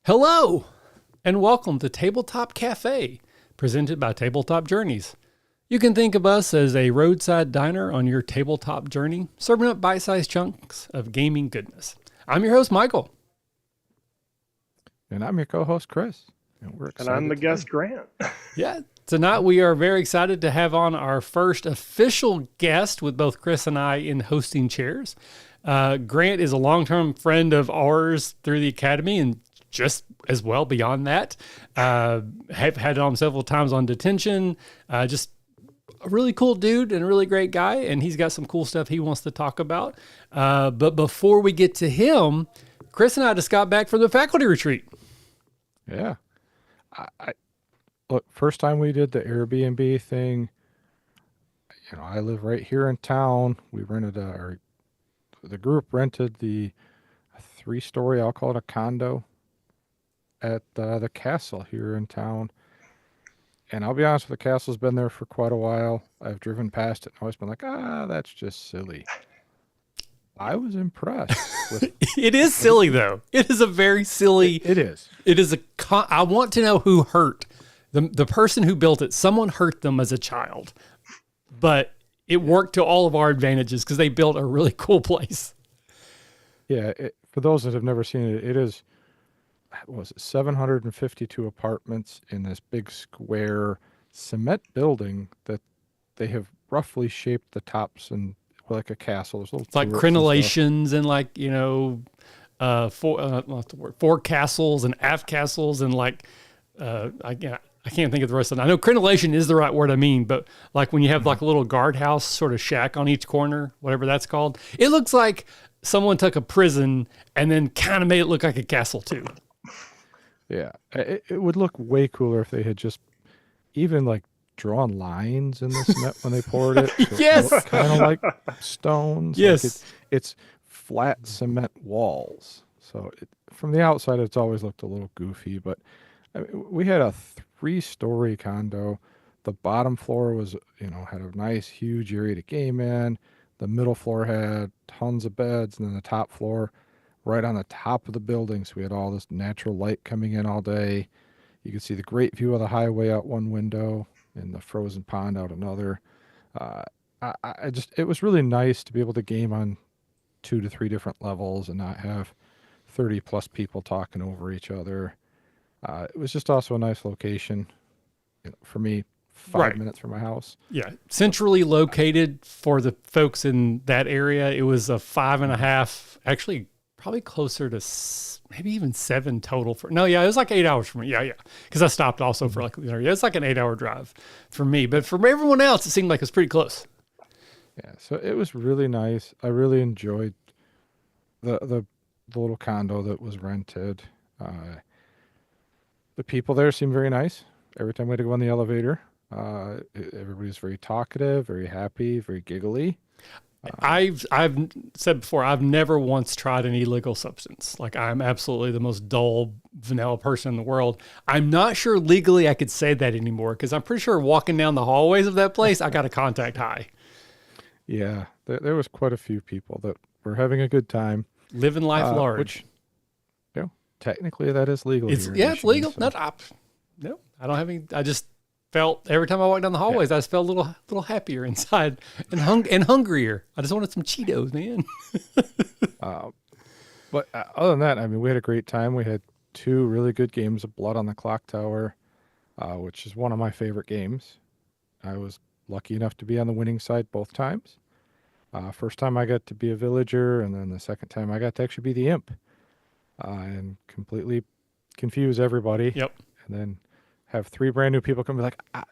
Hello, and welcome to Tabletop Cafe, presented by Tabletop Journeys. You can think of us as a roadside diner on your tabletop journey, serving up bite-sized chunks of gaming goodness. I'm your host, Michael. And I'm your co-host, Chris. And we're excited. And I'm the guest, Grant. Yeah, tonight we are very excited to have on our first official guest with both Chris and I in hosting chairs. Grant is a long-term friend of ours through the Academy and just as well beyond that. Have had him several times on detention. Just a really cool dude and a really great guy, and he's got some cool stuff he wants to talk about. But before we get to him, Chris and I just got back from the faculty retreat. Yeah. Look, first time we did the Airbnb thing, I live right here in town. We rented the group rented the 3-story, I'll call it a condo, at the castle here in town. And I'll be honest, the castle's been there for quite a while. I've driven past it and always been like, that's just silly. I was impressed with It is silly, though. It is a very silly. It is. It is I want to know who hurt the person who built it. Someone hurt them as a child, but it worked to all of our advantages because they built a really cool place. Yeah. For those that have never seen it, it is, what was it, 752 apartments in this big square cement building that they have roughly shaped the tops and like a castle. There's It's like crenellations and like, four castles and aft castles and like, I can't think of the rest of it. I know crenellation is the right word I mean, but like when you have like a little guardhouse sort of shack on each corner, whatever that's called, it looks like someone took a prison and then kind of made it look like a castle too. Yeah. It would look way cooler if they had just even like drawn lines in the cement when they poured it. Yes. Kind of like stones. Yes. Like it's flat cement walls. So from the outside, it's always looked a little goofy, but we had a 3-story condo. The bottom floor was, had a nice, huge area to game in. The middle floor had tons of beds, and then the top floor, right on the top of the building. So we had all this natural light coming in all day. You could see the great view of the highway out one window and the frozen pond out another. It was really nice to be able to game on 2 to 3 different levels and not have 30 plus people talking over each other. It was just also a nice location, for me, 5 minutes from my house. Yeah. Centrally located for the folks in that area. It was a 5.5, actually probably closer to maybe even 7 total it was like 8 hours for me. Yeah. Cause I stopped also for it's like an 8-hour drive for me, but for everyone else, it seemed like it's pretty close. Yeah. So it was really nice. I really enjoyed the little condo that was rented. The people there seemed very nice. Every time we had to go on the elevator, everybody's very talkative, very happy, very giggly. I've said before, I've never once tried an illegal substance. Like I'm absolutely the most dull vanilla person in the world. I'm not sure legally I could say that anymore because I'm pretty sure walking down the hallways of that place, I got a contact high. Yeah, there was quite a few people that were having a good time. Living life large. Which, technically that is legal. It's here in it's legal. Michigan, No, I don't have any. I just felt every time I walked down the hallways, I just felt a little happier inside and hungrier. I just wanted some Cheetos, man. But other than that, we had a great time. We had 2 really good games of Blood on the Clock Tower, which is one of my favorite games. I was lucky enough to be on the winning side both times. First time I got to be a villager, and then the second time I got to actually be the imp. And completely confuse everybody. Yep. And then have 3 brand new people come and be like,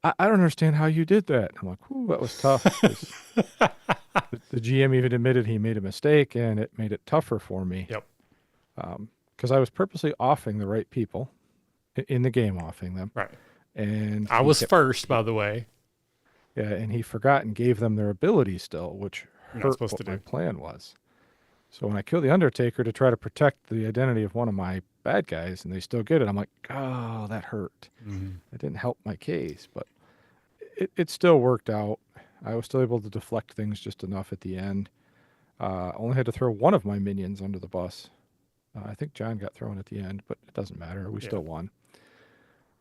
I don't understand how you did that. I'm like, ooh, that was tough. The GM even admitted he made a mistake, and it made it tougher for me. Yep. Because I was purposely offing the right people in the game, offing them. Right. And I was first, by the way. Yeah, and he forgot and gave them their ability still, which hurt what my plan was. So when I kill the Undertaker to try to protect the identity of one of my bad guys, and they still get it, I'm like, oh, that hurt. Mm-hmm. It didn't help my case, but it still worked out. I was still able to deflect things just enough at the end. Only had to throw one of my minions under the bus I think John got thrown at the end, but it doesn't matter. We still won.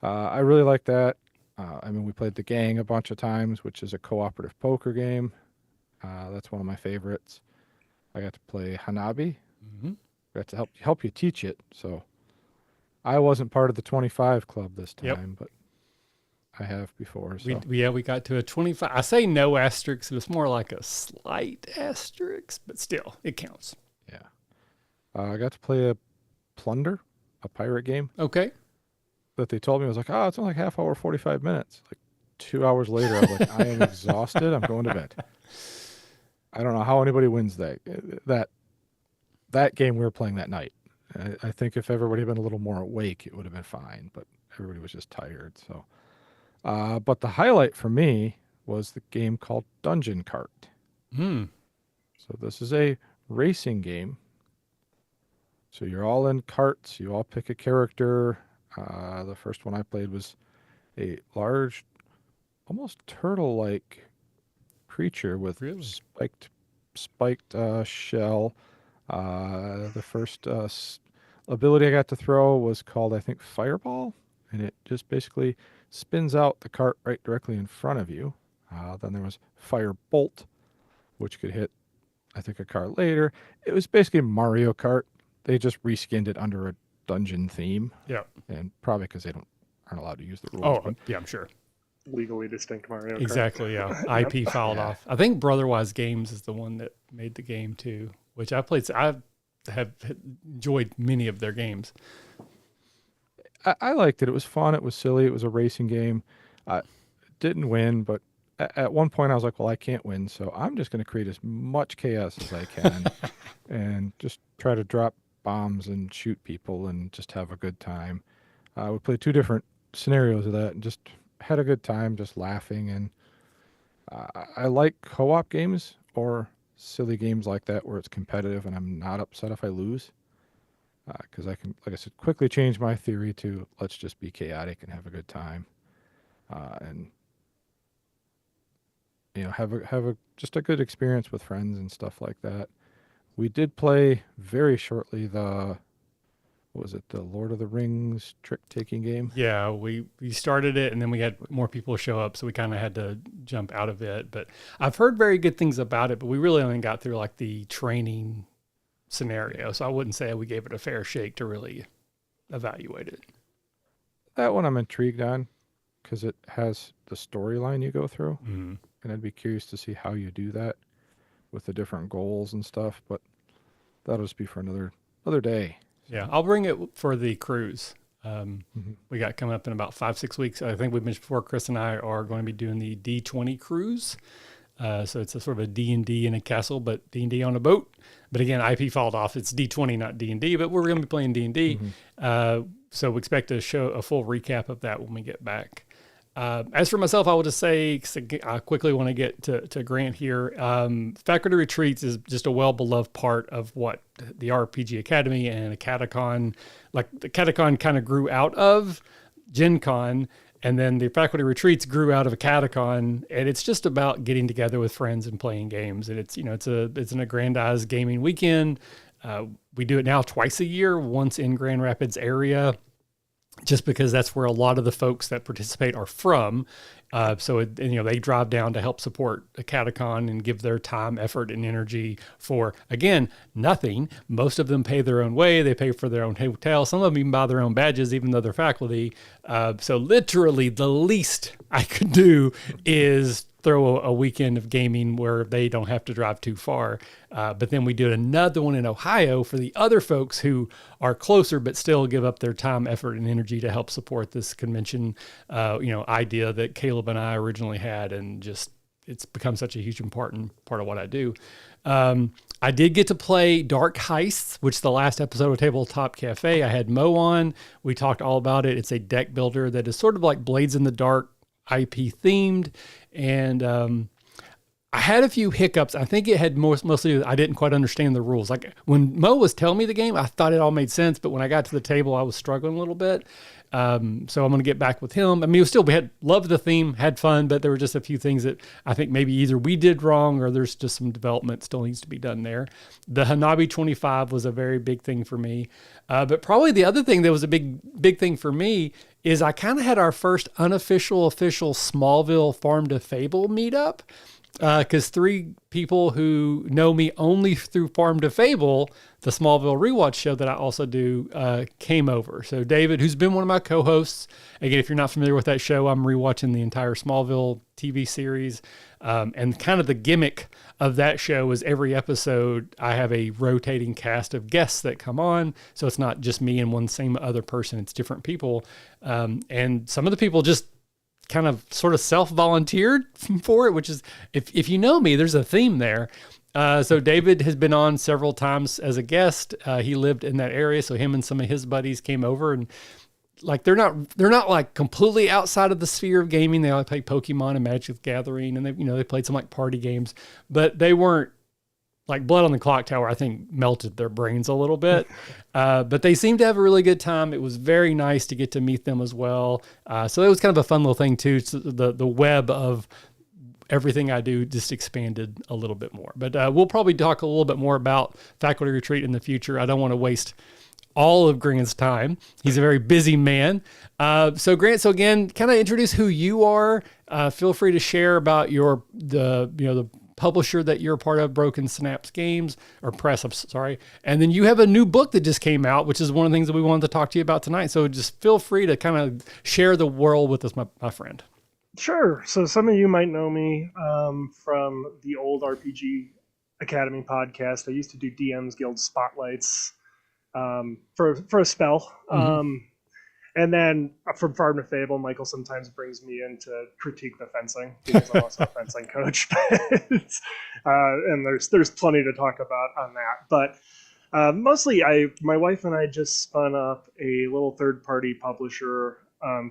I really like that. I mean, we played The Gang a bunch of times, which is a cooperative poker game. That's one of my favorites. I got to play Hanabi. Mm-hmm. Got to help you teach it. So I wasn't part of the 25 club this time, but I have before. So. We got to a 25. I say no asterisk. It was more like a slight asterisk, but still, it counts. Yeah. I got to play a Plunder, a pirate game. Okay. That they told me, I was like, it's only like half hour, 45 minutes. Like 2 hours later, I was like, I am exhausted. I'm going to bed. I don't know how anybody wins that game we were playing that night. I think if everybody had been a little more awake, it would have been fine, but everybody was just tired. So, but the highlight for me was the game called Dungeon Cart. So this is a racing game. So you're all in carts. You all pick a character. The first one I played was a large, almost turtle-like creature with spiked shell. The first ability I got to throw was called, I think, Fireball, and it just basically spins out the cart right directly in front of you. Then there was Firebolt, which could hit, I think, a cart later. It was basically Mario Kart. They just reskinned it under a dungeon theme. Yeah. And probably because they aren't allowed to use the rules. Oh, yeah, I'm sure. Legally distinct Mario Kart. Exactly, yeah. IP filed off. I think Brotherwise Games is the one that made the game too, which I played. I have enjoyed many of their games. I liked it. It was fun. It was silly. It was a racing game. Didn't win, but at one point I was like, well, I can't win, so I'm just going to create as much chaos as I can and just try to drop bombs and shoot people and just have a good time. We played 2 different scenarios of that and just had a good time just laughing. And I like co-op games or silly games like that where it's competitive and I'm not upset if I lose, because I can, like I said, quickly change my theory to let's just be chaotic and have a good time, and have a just a good experience with friends and stuff like that. We did play very shortly the Lord of the Rings trick-taking game? Yeah, we started it, and then we had more people show up, so we kind of had to jump out of it. But I've heard very good things about it, but we really only got through like the training scenario, so I wouldn't say we gave it a fair shake to really evaluate it. That one I'm intrigued on because it has the storyline you go through, and I'd be curious to see how you do that with the different goals and stuff, but that'll just be for another day. Yeah, I'll bring it for the cruise. We got coming up in about 5-6 weeks. I think we mentioned before, Chris and I are going to be doing the D20 cruise. So it's a sort of a D&D in a castle, but D&D on a boat. But again, IP filed off. It's D20, not D&D, but we're going to be playing D&D. So we expect to show a full recap of that when we get back. As for myself, I will just say, 'cause I quickly want to get to Grant here. Faculty Retreats is just a well-beloved part of what the RPG Academy and a Catacon, like the Catacon kind of grew out of Gen Con, and then the Faculty Retreats grew out of a Catacon, and it's just about getting together with friends and playing games. And it's an aggrandized gaming weekend. We do it now twice a year, once in Grand Rapids area, just because that's where a lot of the folks that participate are from. So they drive down to help support a Catacon and give their time, effort, and energy for, again, nothing. Most of them pay their own way. They pay for their own hotel. Some of them even buy their own badges, even though they're faculty. So literally the least I could do is throw a weekend of gaming where they don't have to drive too far. But then we do another one in Ohio for the other folks who are closer, but still give up their time, effort, and energy to help support this convention, idea that Caleb and I originally had. And just, it's become such a huge important part of what I do. I did get to play Dark Heists, which the last episode of Tabletop Cafe, I had Mo on. We talked all about it. It's a deck builder that is sort of like Blades in the Dark IP themed. And I had a few hiccups. I think it had mostly I didn't quite understand the rules. Like when Mo was telling me the game, I thought it all made sense, but when I got to the table, I was struggling a little bit. So I'm going to get back with him. I mean, we had loved the theme, had fun, but there were just a few things that I think maybe either we did wrong or there's just some development still needs to be done there. The Hanabi 25 was a very big thing for me. But probably the other thing that was a big thing for me is I kind of had our first official Smallville Farm to Fable meetup. Because three people who know me only through Farm to Fable, the Smallville rewatch show that I also do, came over. So David, who's been one of my co-hosts, again, if you're not familiar with that show, I'm rewatching the entire Smallville TV series. And kind of the gimmick of that show is every episode, I have a rotating cast of guests that come on. So it's not just me and one same other person, it's different people. And some of the people just kind of sort of self-volunteered for it, which is, if you know me, there's a theme there. So David has been on several times as a guest. He lived in that area. So him and some of his buddies came over, and like, they're not like completely outside of the sphere of gaming. They all play Pokemon and Magic the Gathering, and they played some like party games, but they weren't like Blood on the Clock Tower, I think melted their brains a little bit. But they seemed to have a really good time. It was very nice to get to meet them as well. So it was kind of a fun little thing too. So the web of everything I do just expanded a little bit more. But we'll probably talk a little bit more about Faculty Retreat in the future. I don't want to waste all of Grant's time. He's a very busy man. So Grant, again, kind of introduce who you are. Feel free to share about the publisher that you're a part of, Broken Synapse Games or Press, I'm sorry. And then you have a new book that just came out, which is one of the things that we wanted to talk to you about tonight. So just feel free to kind of share the world with us, my friend. Sure. So some of you might know me from the old RPG Academy podcast. I used to do DM's Guild Spotlights for a spell. Mm-hmm. And then from Farm to Fable, Michael sometimes brings me in to critique the fencing because I'm also a fencing coach. And there's plenty to talk about on that. But mostly, my wife and I just spun up a little third-party publisher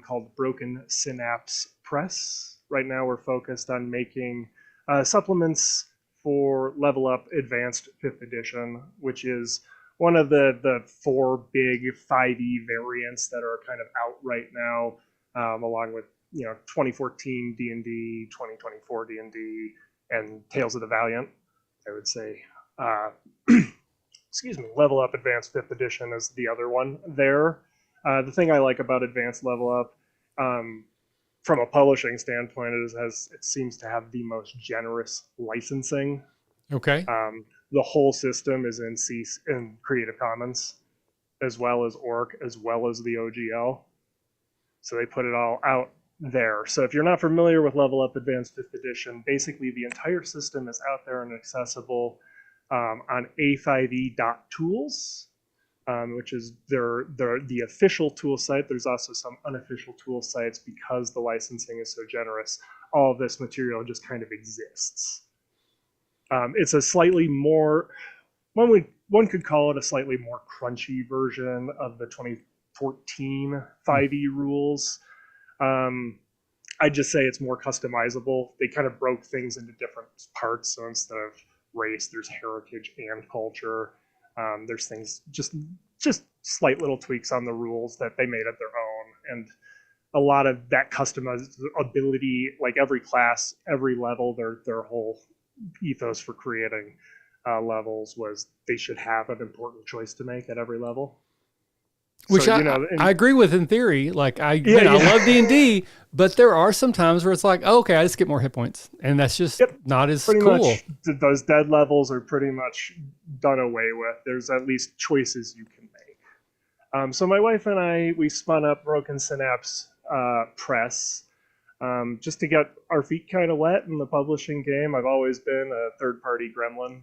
called Broken Synapse Press. Right now, we're focused on making supplements for Level Up Advanced 5th Edition, which is one of the four big 5e variants that are kind of out right now, along with 2014 D&D, 2024 D&D, and Tales of the Valiant. I would say, excuse me, Level Up Advanced 5th Edition is the other one there. The thing I like about Advanced Level Up, from a publishing standpoint, it seems to have the most generous licensing. Okay. The whole system is in Creative Commons, as well as ORC, as well as the OGL. So they put it all out there. So if you're not familiar with Level Up Advanced 5th Edition, basically the entire system is out there and accessible on a5e.tools, which is the official tool site. There's also some unofficial tool sites because the licensing is so generous. All of this material just kind of exists. It's a slightly more, one could call it a slightly more crunchy version of the 2014 5e rules. I'd just say it's more customizable. They kind of broke things into different parts. So instead of race, there's heritage and culture. There's things, just slight little tweaks on the rules that they made at their own. And a lot of that customizability, like every class, every level, their whole ethos for creating levels was they should have an important choice to make at every level. Which so, I agree with in theory. Like I love D&D, but there are some times where it's like, oh, okay, I just get more hit points, and that's just not as pretty cool. Much, those dead levels are pretty much done away with. There's at least choices you can make. So my wife and I, we spun up Broken Synapse Press. Just to get our feet kind of wet in the publishing game. I've always been a third-party gremlin.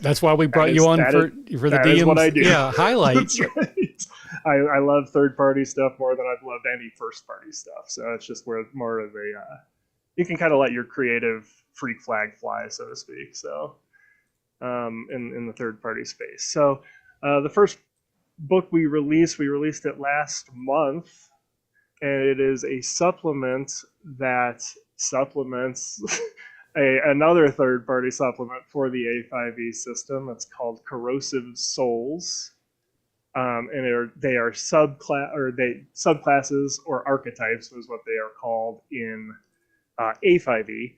That's why we brought you on for the DMs. Is what I do. Yeah, highlight. That's right. I love third-party stuff more than I've loved any first-party stuff. So it's just more of a you can kind of let your creative freak flag fly, so to speak. So in the third-party space. So the first book we released it last month. And it is a supplement that supplements another third-party supplement for the A5e system. It's called Corrosive Souls. they are subclasses or archetypes is what they are called in A5e,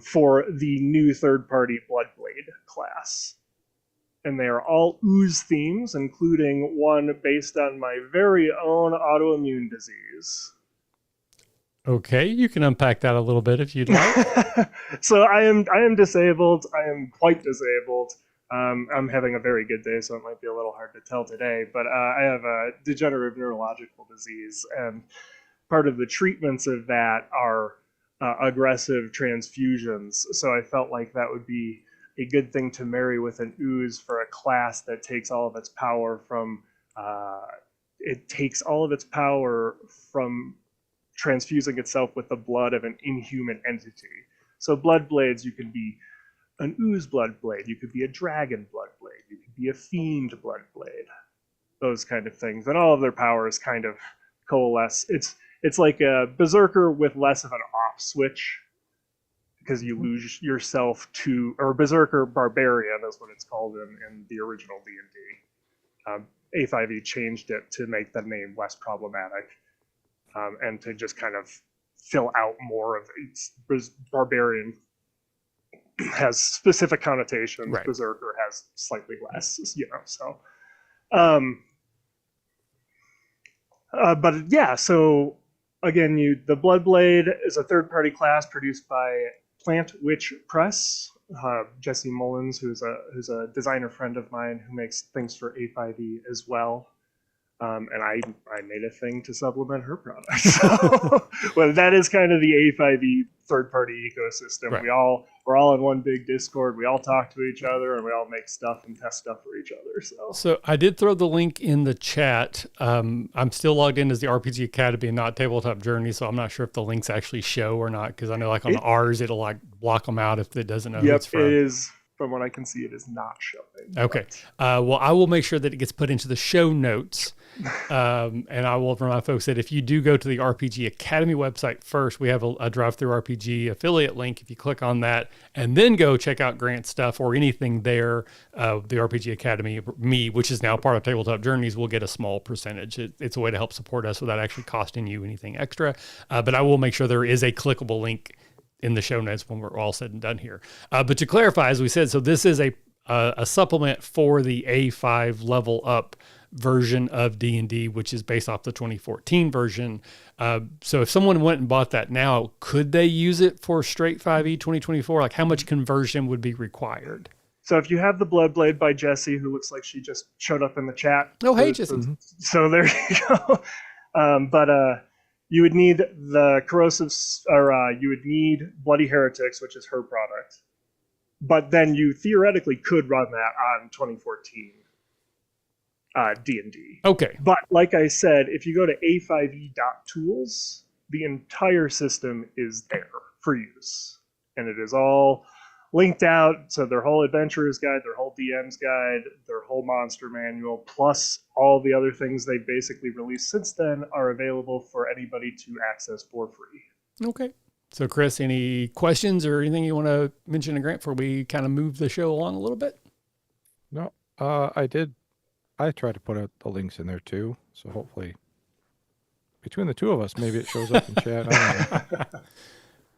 for the new third-party Bloodblade class. And they are all ooze themes, including one based on my very own autoimmune disease. Okay, you can unpack that a little bit if you'd like. So I am disabled. I am quite disabled. I'm having a very good day, so it might be a little hard to tell today. But I have a degenerative neurological disease, and part of the treatments of that are aggressive transfusions. So I felt like that would be a good thing to marry with an ooze for a class that takes all of its power from transfusing itself with the blood of an inhuman entity. So Bloodblades, you can be an ooze Bloodblade, you could be a dragon Bloodblade, you could be a fiend Bloodblade, those kind of things. And all of their powers kind of coalesce. It's like a berserker with less of an off switch, because you lose yourself to, or berserker barbarian is what it's called in the original D&D. A5e changed it to make the name less problematic, and to just kind of fill out more of its barbarian has specific connotations. Right. Berserker has slightly less, so. But yeah, so again, the Bloodblade is a third-party class produced by Plant Witch Press. Jesse Mullins, who's a designer friend of mine who makes things for A5e as well. And I made a thing to supplement her product. So, well, that is kind of the A5e third-party ecosystem. Right. We're all in one big Discord. We all talk to each other, and we all make stuff and test stuff for each other. So I did throw the link in the chat. I'm still logged in as the RPG Academy and not Tabletop Journey, so I'm not sure if the links actually show or not, because I know like on ours it'll like block them out if it doesn't know who it's from. It is. From what I can see, it is not showing. Okay. Well, I will make sure that it gets put into the show notes. And I will remind folks that if you do go to the RPG Academy website first, we have a Drive-Thru RPG affiliate link. If you click on that and then go check out Grant's stuff or anything there, the RPG Academy, which is now part of Tabletop Journeys, will get a small percentage. It's a way to help support us without actually costing you anything extra. But I will make sure there is a clickable link in the show notes when we're all said and done here. But to clarify, as we said, so this is a supplement for the A5 level up version of D&D, which is based off the 2014 version. So if someone went and bought that now, could they use it for straight 5e 2024? Like how much conversion would be required? So if you have the Bloodblade by Jessie, who looks like she just showed up in the chat. Oh, hey, Jessie. So there you go. But you would need the corrosive, or you would need Bloody Heretics, which is her product. But then you theoretically could run that on 2014 D&D. Okay. But like I said, if you go to a5e.tools, the entire system is there for use. And it is all linked out. So their whole adventurer's guide, their whole DM's guide, their whole monster manual, plus all the other things they've basically released since then are available for anybody to access for free. Okay. So Chris, any questions or anything you want to mention to Grant before we kind of move the show along a little bit? No, I did. I tried to put out the links in there too. So hopefully between the two of us, maybe it shows up in chat. I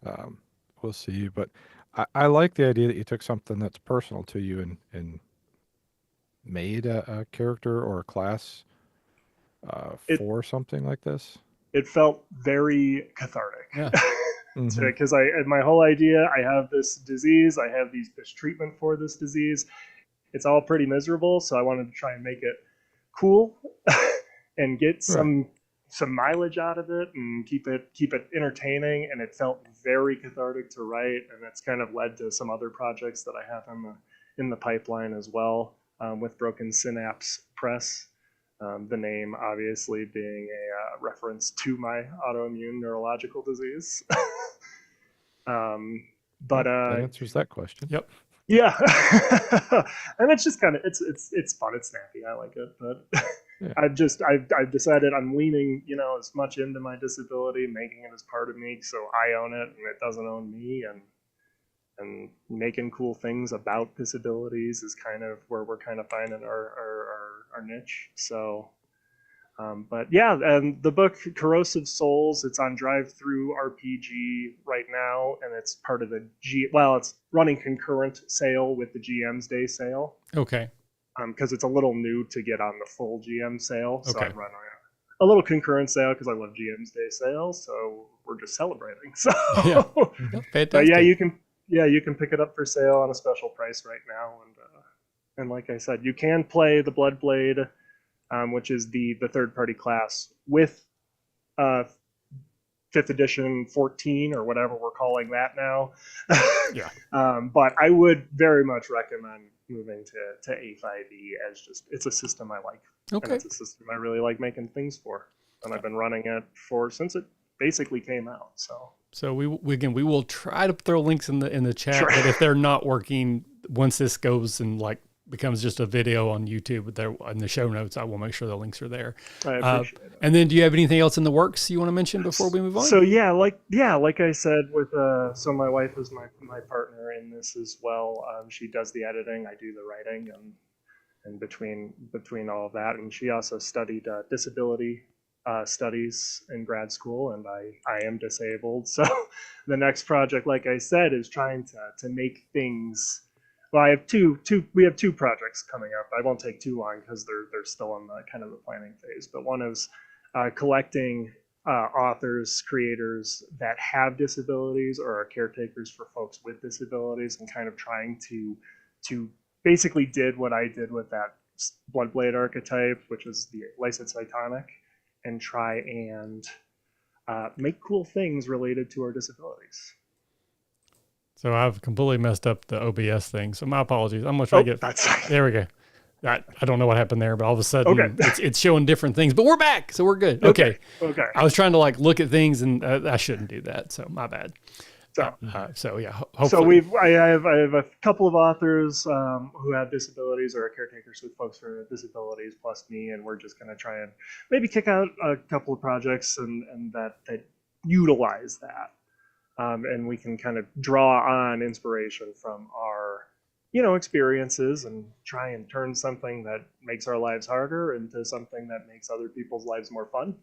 don't know. We'll see. But I like the idea that you took something that's personal to you and made a character or a class for something like this. It felt very cathartic. Yeah. Because my whole idea, I have this disease, I have this treatment for this disease. It's all pretty miserable, so I wanted to try and make it cool and get some mileage out of it and keep it entertaining. And it felt very cathartic to write, and it's kind of led to some other projects that I have in the pipeline as well, with Broken Synapse Press. The name obviously being a reference to my autoimmune neurological disease. That answers that question. Yep. Yeah. And it's just kind of it's fun, it's snappy, I like it, but yeah. I've decided I'm leaning as much into my disability, making it as part of me, so I own it and it doesn't own me, and making cool things about disabilities is kind of where we're kind of finding our our niche. So, but yeah, and the book Corrosive Souls, it's on Drive-Thru RPG right now, and it's part of the it's running concurrent sale with the GM's Day sale. Okay. Because it's a little new to get on the full GM sale, so Okay. I'm running a little concurrent sale because I love GM's Day sales, so we're just celebrating. So Yeah. Fantastic. but yeah, you can pick it up for sale on a special price right now, and like I said, you can play the Bloodblade, which is the third party class with 5th edition 14 or whatever we're calling that now. Yeah. But I would very much recommend moving to A5E as it's a system I like. Okay. And it's a system I really like making things for. And I've been running it since it basically came out. So we will try to throw links in the chat, Sure. but if they're not working, once this goes and becomes just a video on YouTube, there in the show notes, I will make sure the links are there. I appreciate it. And then, do you have anything else in the works you want to mention before we move on? So like I said, with so my wife is my partner in this as well. She does the editing, I do the writing, and between all of that, and she also studied disability studies in grad school, and I am disabled. So the next project, like I said, is trying to make things. Well, we have two projects coming up. I won't take too long because they're still in the kind of the planning phase. But one is collecting authors, creators that have disabilities or are caretakers for folks with disabilities, and kind of trying to basically did what I did with that Bloodblade archetype, which is the licensed Titanic, and try and make cool things related to our disabilities. So I've completely messed up the OBS thing. So my apologies. I'm going to try to get... There we go. I don't know what happened there, but all of a sudden it's showing different things. But we're back, so we're good. Okay. I was trying to look at things, and I shouldn't do that. So my bad. So yeah. Hopefully. So I have a couple of authors who have disabilities or are caretakers with folks with disabilities, plus me, and we're just going to try and maybe kick out a couple of projects and that utilize that. And we can kind of draw on inspiration from our, experiences and try and turn something that makes our lives harder into something that makes other people's lives more fun.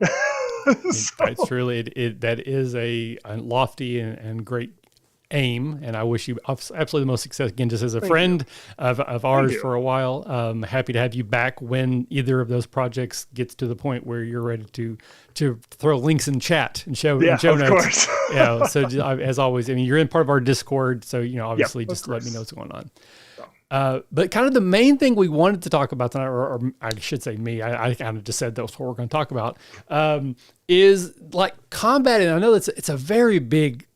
It's truly, that is a lofty and great aim, and I wish you absolutely the most success, again, just as a friend of ours for a while. Happy to have you back when either of those projects gets to the point where you're ready to throw links in chat and show notes. Course. So as always, I mean, you're in part of our Discord, so obviously just let me know what's going on. But kind of the main thing we wanted to talk about tonight, or I should say me, I kind of just said that's what we're going to talk about, is combat. And I know it's a very big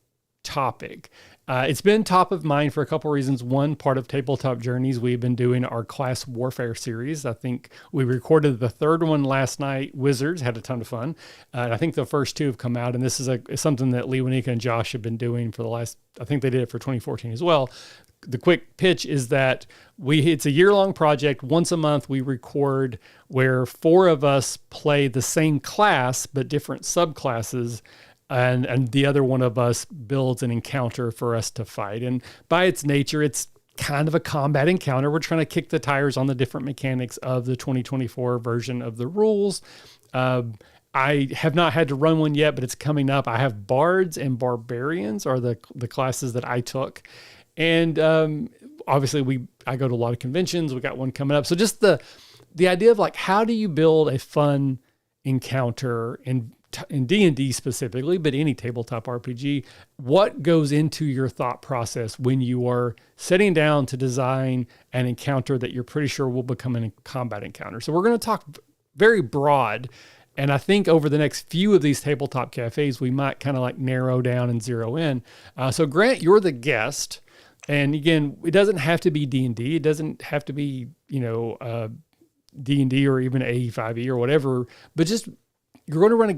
topic. It's been top of mind for a couple of reasons. One, part of Tabletop Journeys, we've been doing our class warfare series. I think we recorded the third one last night. Wizards had a ton of fun. And I think the first two have come out, and this is something that Lee Wanika and Josh have been doing for the last, I think they did it for 2014 as well. The quick pitch is that it's a year-long project. Once a month, we record where 4 of us play the same class, but different subclasses. And the other one of us builds an encounter for us to fight. And by its nature, it's kind of a combat encounter. We're trying to kick the tires on the different mechanics of the 2024 version of the rules. I have not had to run one yet, but it's coming up. I have bards and barbarians are the classes that I took. And obviously I go to a lot of conventions. We got one coming up. So just the idea of how do you build a fun encounter in D&D specifically, but any tabletop RPG, what goes into your thought process when you are sitting down to design an encounter that you're pretty sure will become a combat encounter? So we're going to talk very broad. And I think over the next few of these tabletop cafes, we might kind of narrow down and zero in. So Grant, you're the guest. And again, it doesn't have to be D&D. It doesn't have to be, D&D or even AE5E or whatever, but just you're going to run an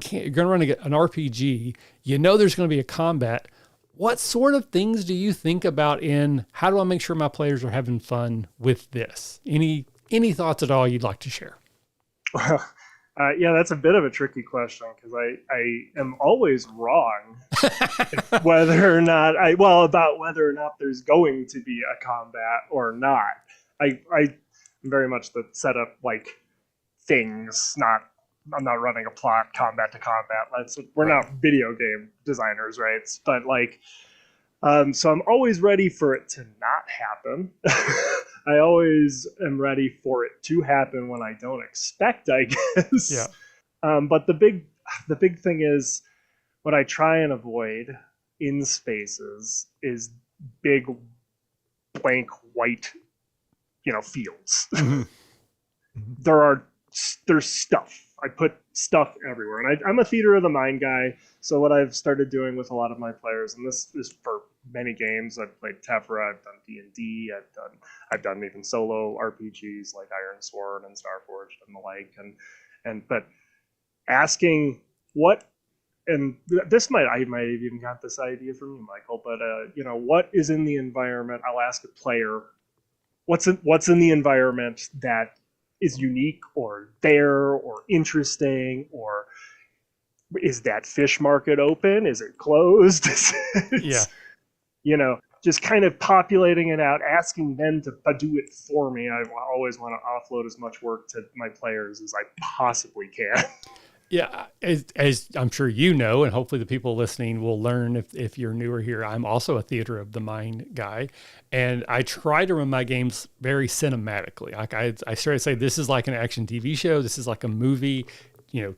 RPG. There's going to be a combat. What sort of things do you think about in how do I make sure my players are having fun with this? Any thoughts at all you'd like to share? Yeah, that's a bit of a tricky question because I am always wrong about whether or not there's going to be a combat or not. I very much the setup things, not I'm not running a plot combat to combat. We're Right. not video game designers, right? But like, so I'm always ready for it to not happen. I always am ready for it to happen when I don't expect, I guess. Yeah. But the big thing is what I try and avoid in spaces is big blank white, fields. Mhm. There's stuff. I put stuff everywhere, and I'm a theater of the mind guy. So what I've started doing with a lot of my players, and this is for many games. I've played Tephra, I've done D&D, I've done even solo RPGs like Iron Sword and Starforged and the like, but asking what, and I might have even got this idea from you, Michael, but what is in the environment? I'll ask a player, what's in the environment that is unique or there or interesting, or is that fish market open? Is it closed? Yeah. Just kind of populating it out, asking them to do it for me. I always want to offload as much work to my players as I possibly can. Yeah, as I'm sure you know, and hopefully the people listening will learn if you're newer here, I'm also a theater of the mind guy. And I try to run my games very cinematically. Like I try to say, this is like an action TV show. This is like a movie,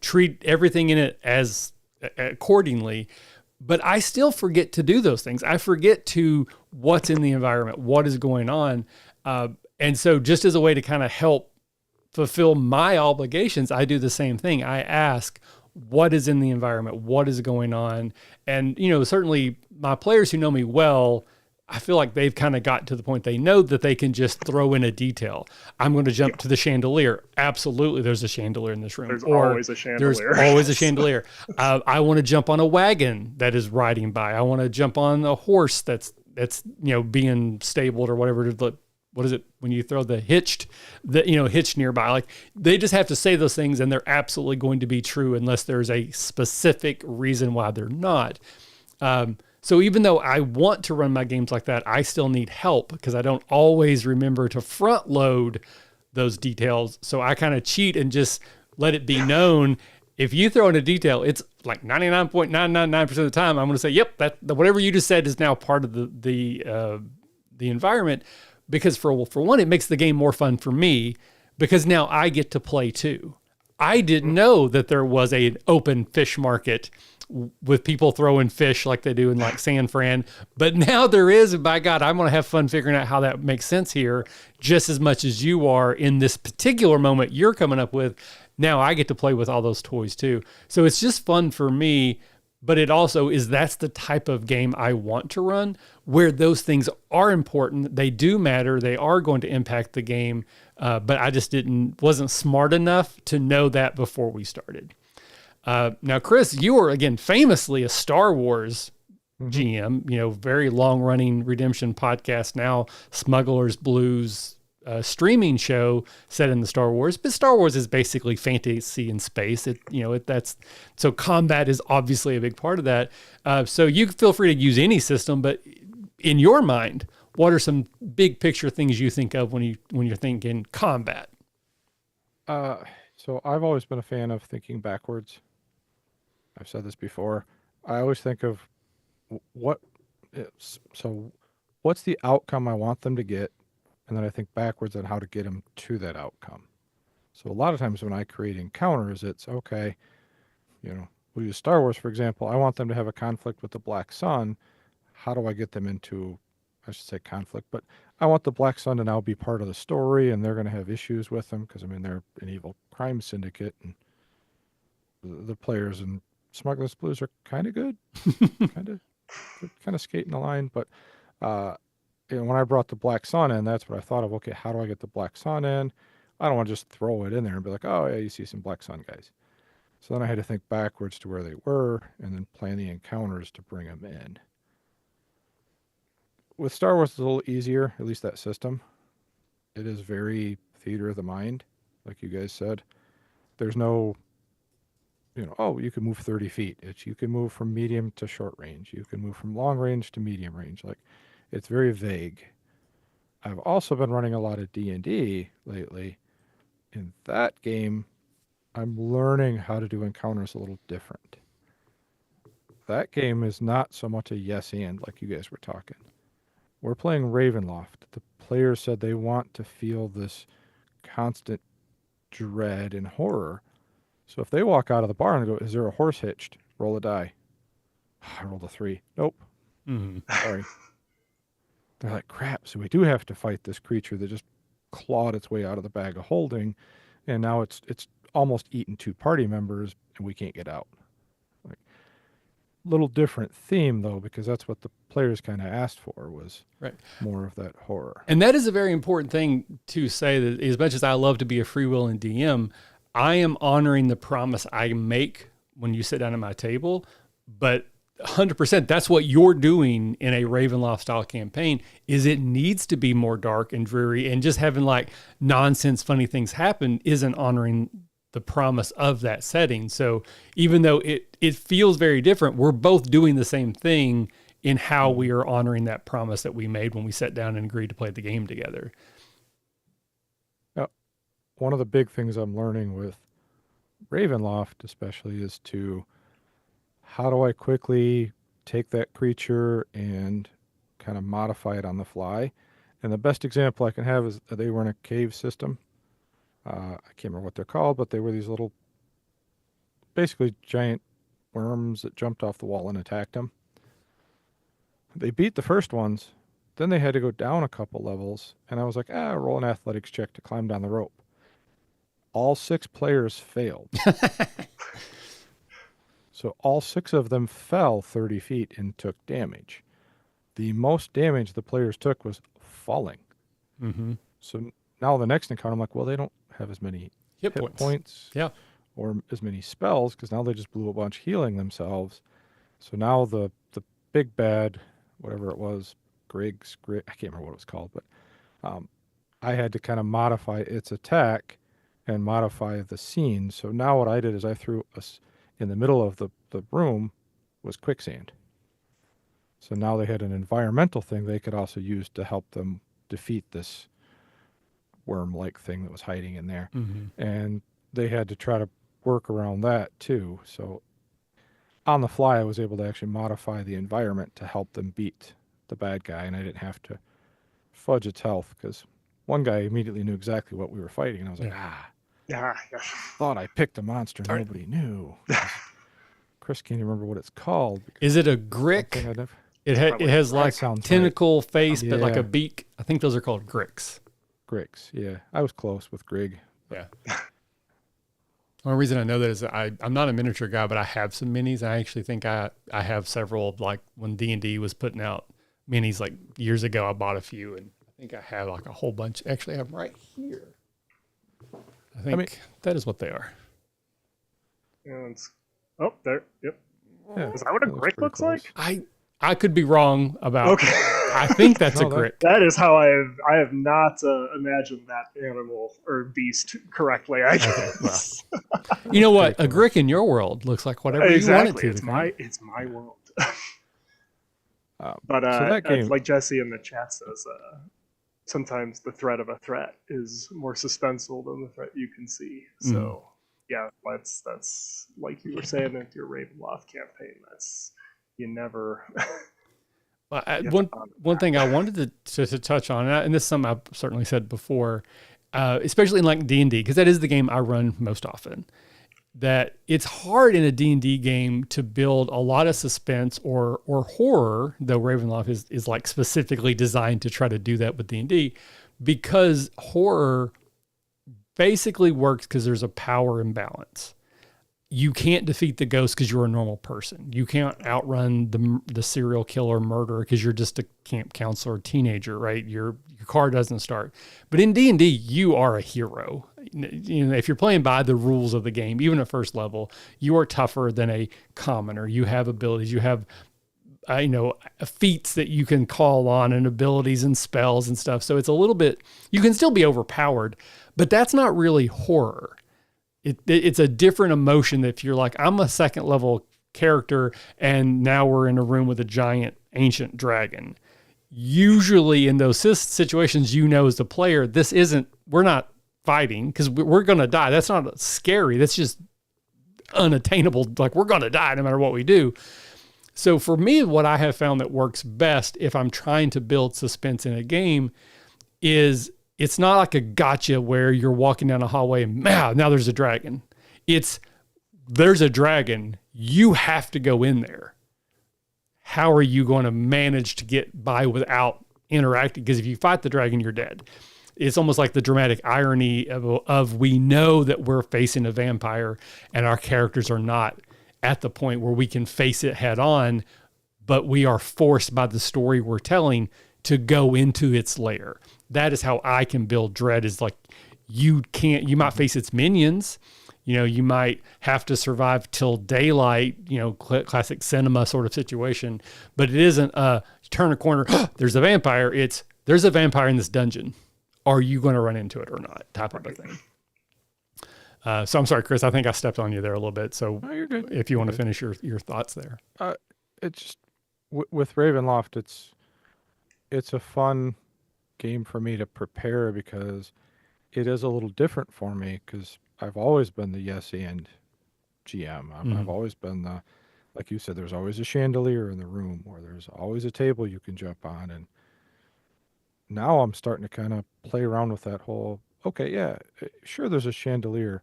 treat everything in it as accordingly. But I still forget to do those things. I forget to what's in the environment, what is going on. And so just as a way to kind of help fulfill my obligations, I do the same thing. I ask, what is in the environment? What is going on? And, certainly my players who know me well, I feel like they've kind of got to the point they know that they can just throw in a detail. I'm going to jump to the chandelier. Absolutely, there's a chandelier in this room. There's always a chandelier. There's always a chandelier. I want to jump on a wagon that is riding by. I want to jump on a horse that's being stabled or whatever. What is it when you throw the hitch nearby? Like, they just have to say those things, and they're absolutely going to be true unless there's a specific reason why they're not. So even though I want to run my games like that, I still need help because I don't always remember to front load those details. So I kind of cheat and just let it be known. If you throw in a detail, it's like 99.999% of the time, I'm going to say, yep, whatever you just said is now part of the environment. Because for one, it makes the game more fun for me because now I get to play too. I didn't know that there was an open fish market with people throwing fish like they do in like San Fran, but now there is, and by God, I'm going to have fun figuring out how that makes sense here just as much as you are in this particular moment you're coming up with. Now I get to play with all those toys too. So it's just fun for me, but it also is, that's the type of game I want to run where those things are important. They do matter. They are going to impact the game. But I just wasn't smart enough to know that before we started. Now, Chris, you are, again, famously a Star Wars GM, very long running Redemption podcast now, Smuggler's Blues streaming show set in the Star Wars, but Star Wars is basically fantasy in space. So combat is obviously a big part of that. So you feel free to use any system, but in your mind, what are some big picture things you think of when you're thinking combat? So I've always been a fan of thinking backwards. I've said this before. I always think of what's the outcome I want them to get, and then I think backwards on how to get them to that outcome. So a lot of times when I create encounters, it's okay, we'll use Star Wars, for example. I want them to have a conflict with the Black Sun. How do I get them into, I should say conflict, but I want the Black Sun to now be part of the story, and they're going to have issues with them because, they're an evil crime syndicate, and the players in Smuggler's Blues are kind of good, kind of skating the line. But when I brought the Black Sun in, that's what I thought of. Okay, how do I get the Black Sun in? I don't want to just throw it in there and be like, oh yeah, you see some Black Sun guys. So then I had to think backwards to where they were and then plan the encounters to bring them in. With Star Wars, it's a little easier, at least that system. It is very theater of the mind, like you guys said. There's no, you can move 30 feet. You can move from medium to short range. You can move from long range to medium range. Like, it's very vague. I've also been running a lot of D&D lately. In that game, I'm learning how to do encounters a little different. That game is not so much a yes and like you guys were talking. We're playing Ravenloft. The players said they want to feel this constant dread and horror. So if they walk out of the bar and go, "Is there a horse hitched?" Roll a die. I rolled a 3. Nope. Sorry. They're like, crap. So we do have to fight this creature that just clawed its way out of the bag of holding, and now it's almost eaten 2 party members, and we can't get out. Like, little different theme though, because that's what the players kind of asked for, was right. more of that horror. And that is a very important thing to say, that as much as I love to be a freewheeling DM, I am honoring the promise I make when you sit down at my table, but 100%, that's what you're doing in a Ravenloft style campaign, is it needs to be more dark and dreary, and just having like nonsense, funny things happen isn't honoring the promise of that setting. So even though it feels very different, we're both doing the same thing in how we are honoring that promise that we made when we sat down and agreed to play the game together. One of the big things I'm learning with Ravenloft especially is how do I quickly take that creature and kind of modify it on the fly? And the best example I can have is they were in a cave system. I can't remember what they're called, but they were these little, basically giant worms that jumped off the wall and attacked them. They beat the first ones. Then they had to go down a couple levels. And I was like, roll an athletics check to climb down the rope. All 6 players failed. So all 6 of them fell 30 feet and took damage. The most damage the players took was falling. Mm-hmm. So now the next encounter, I'm like, well, they don't have as many hit points or as many spells, because now they just blew a bunch healing themselves. So now the big bad, whatever it was, I can't remember what it was called, but I had to kind of modify its attack and modify the scene. So now what I did is I threw in the middle of the room was quicksand. So now they had an environmental thing they could also use to help them defeat this worm-like thing that was hiding in there. Mm-hmm. And they had to try to work around that too. So on the fly, I was able to actually modify the environment to help them beat the bad guy, and I didn't have to fudge its health, because one guy immediately knew exactly what we were fighting, and I was like, thought I picked a monster nobody knew. Chris can't even remember what it's called. Is it a grick? It has like tentacle face, but like a beak. I think those are called gricks. Gricks, yeah. I was close with Grig. Yeah. The only reason I know that is I'm not a miniature guy, but I have some minis. I actually think I have several, like when D&D was putting out minis like years ago, I bought a few, and I think I have like a whole bunch. Actually, I have them right here. I think that is what they are. And there. Yep. Yeah, is that what a grick looks close. like? I could be wrong about. Okay. I think that's a grick. That is how I have not imagined that animal or beast correctly, I guess. Okay, well. You know what? A grick in your world looks like whatever you want it to. It's my world. So that game, like Jesse in the chat says, sometimes the threat of a threat is more suspenseful than the threat you can see. So yeah, that's like you were saying with your Ravenloft campaign. That's you never. One thing I wanted to touch on, and this is something I've certainly said before, especially in like D&D, because that is the game I run most often, that it's hard in a D&D game to build a lot of suspense or horror, though Ravenloft is like specifically designed to try to do that with D&D, because horror basically works because there's a power imbalance. You can't defeat the ghost because you're a normal person. You can't outrun the serial killer murderer because you're just a camp counselor teenager, right? Your car doesn't start. But in D&D, you are a hero. You know, if you're playing by the rules of the game, even at first level, you are tougher than a commoner. You have abilities. You have, feats that you can call on, and abilities and spells and stuff. So it's a little bit. You can still be overpowered, but that's not really horror. It's a different emotion. If you're like, I'm a second level character and now we're in a room with a giant ancient dragon. Usually in those situations, as the player, we're not fighting, because we're going to die. That's not scary. That's just unattainable. Like, we're going to die no matter what we do. So for me, what I have found that works best if I'm trying to build suspense in a game is it's not like a gotcha where you're walking down a hallway and now there's a dragon. It's there's a dragon. You have to go in there. How are you going to manage to get by without interacting? Because if you fight the dragon, you're dead. It's almost like the dramatic irony of we know that we're facing a vampire and our characters are not at the point where we can face it head on, but we are forced by the story we're telling to go into its lair. That is how I can build dread, is like, you might face its minions. You might have to survive till daylight, classic cinema sort of situation, but it isn't turn a corner, there's a vampire. It's there's a vampire in this dungeon. Are you going to run into it or not? Type of a thing. So I'm sorry, Chris, I think I stepped on you there a little bit. So No, you're good. if you want to finish your thoughts there. It's with Ravenloft, it's a fun game for me to prepare because it is a little different for me, because I've always been the yes and GM. I've always been the, like you said, there's always a chandelier in the room, or there's always a table you can jump on. And now I'm starting to kind of play around with that whole, okay, yeah, sure, there's a chandelier,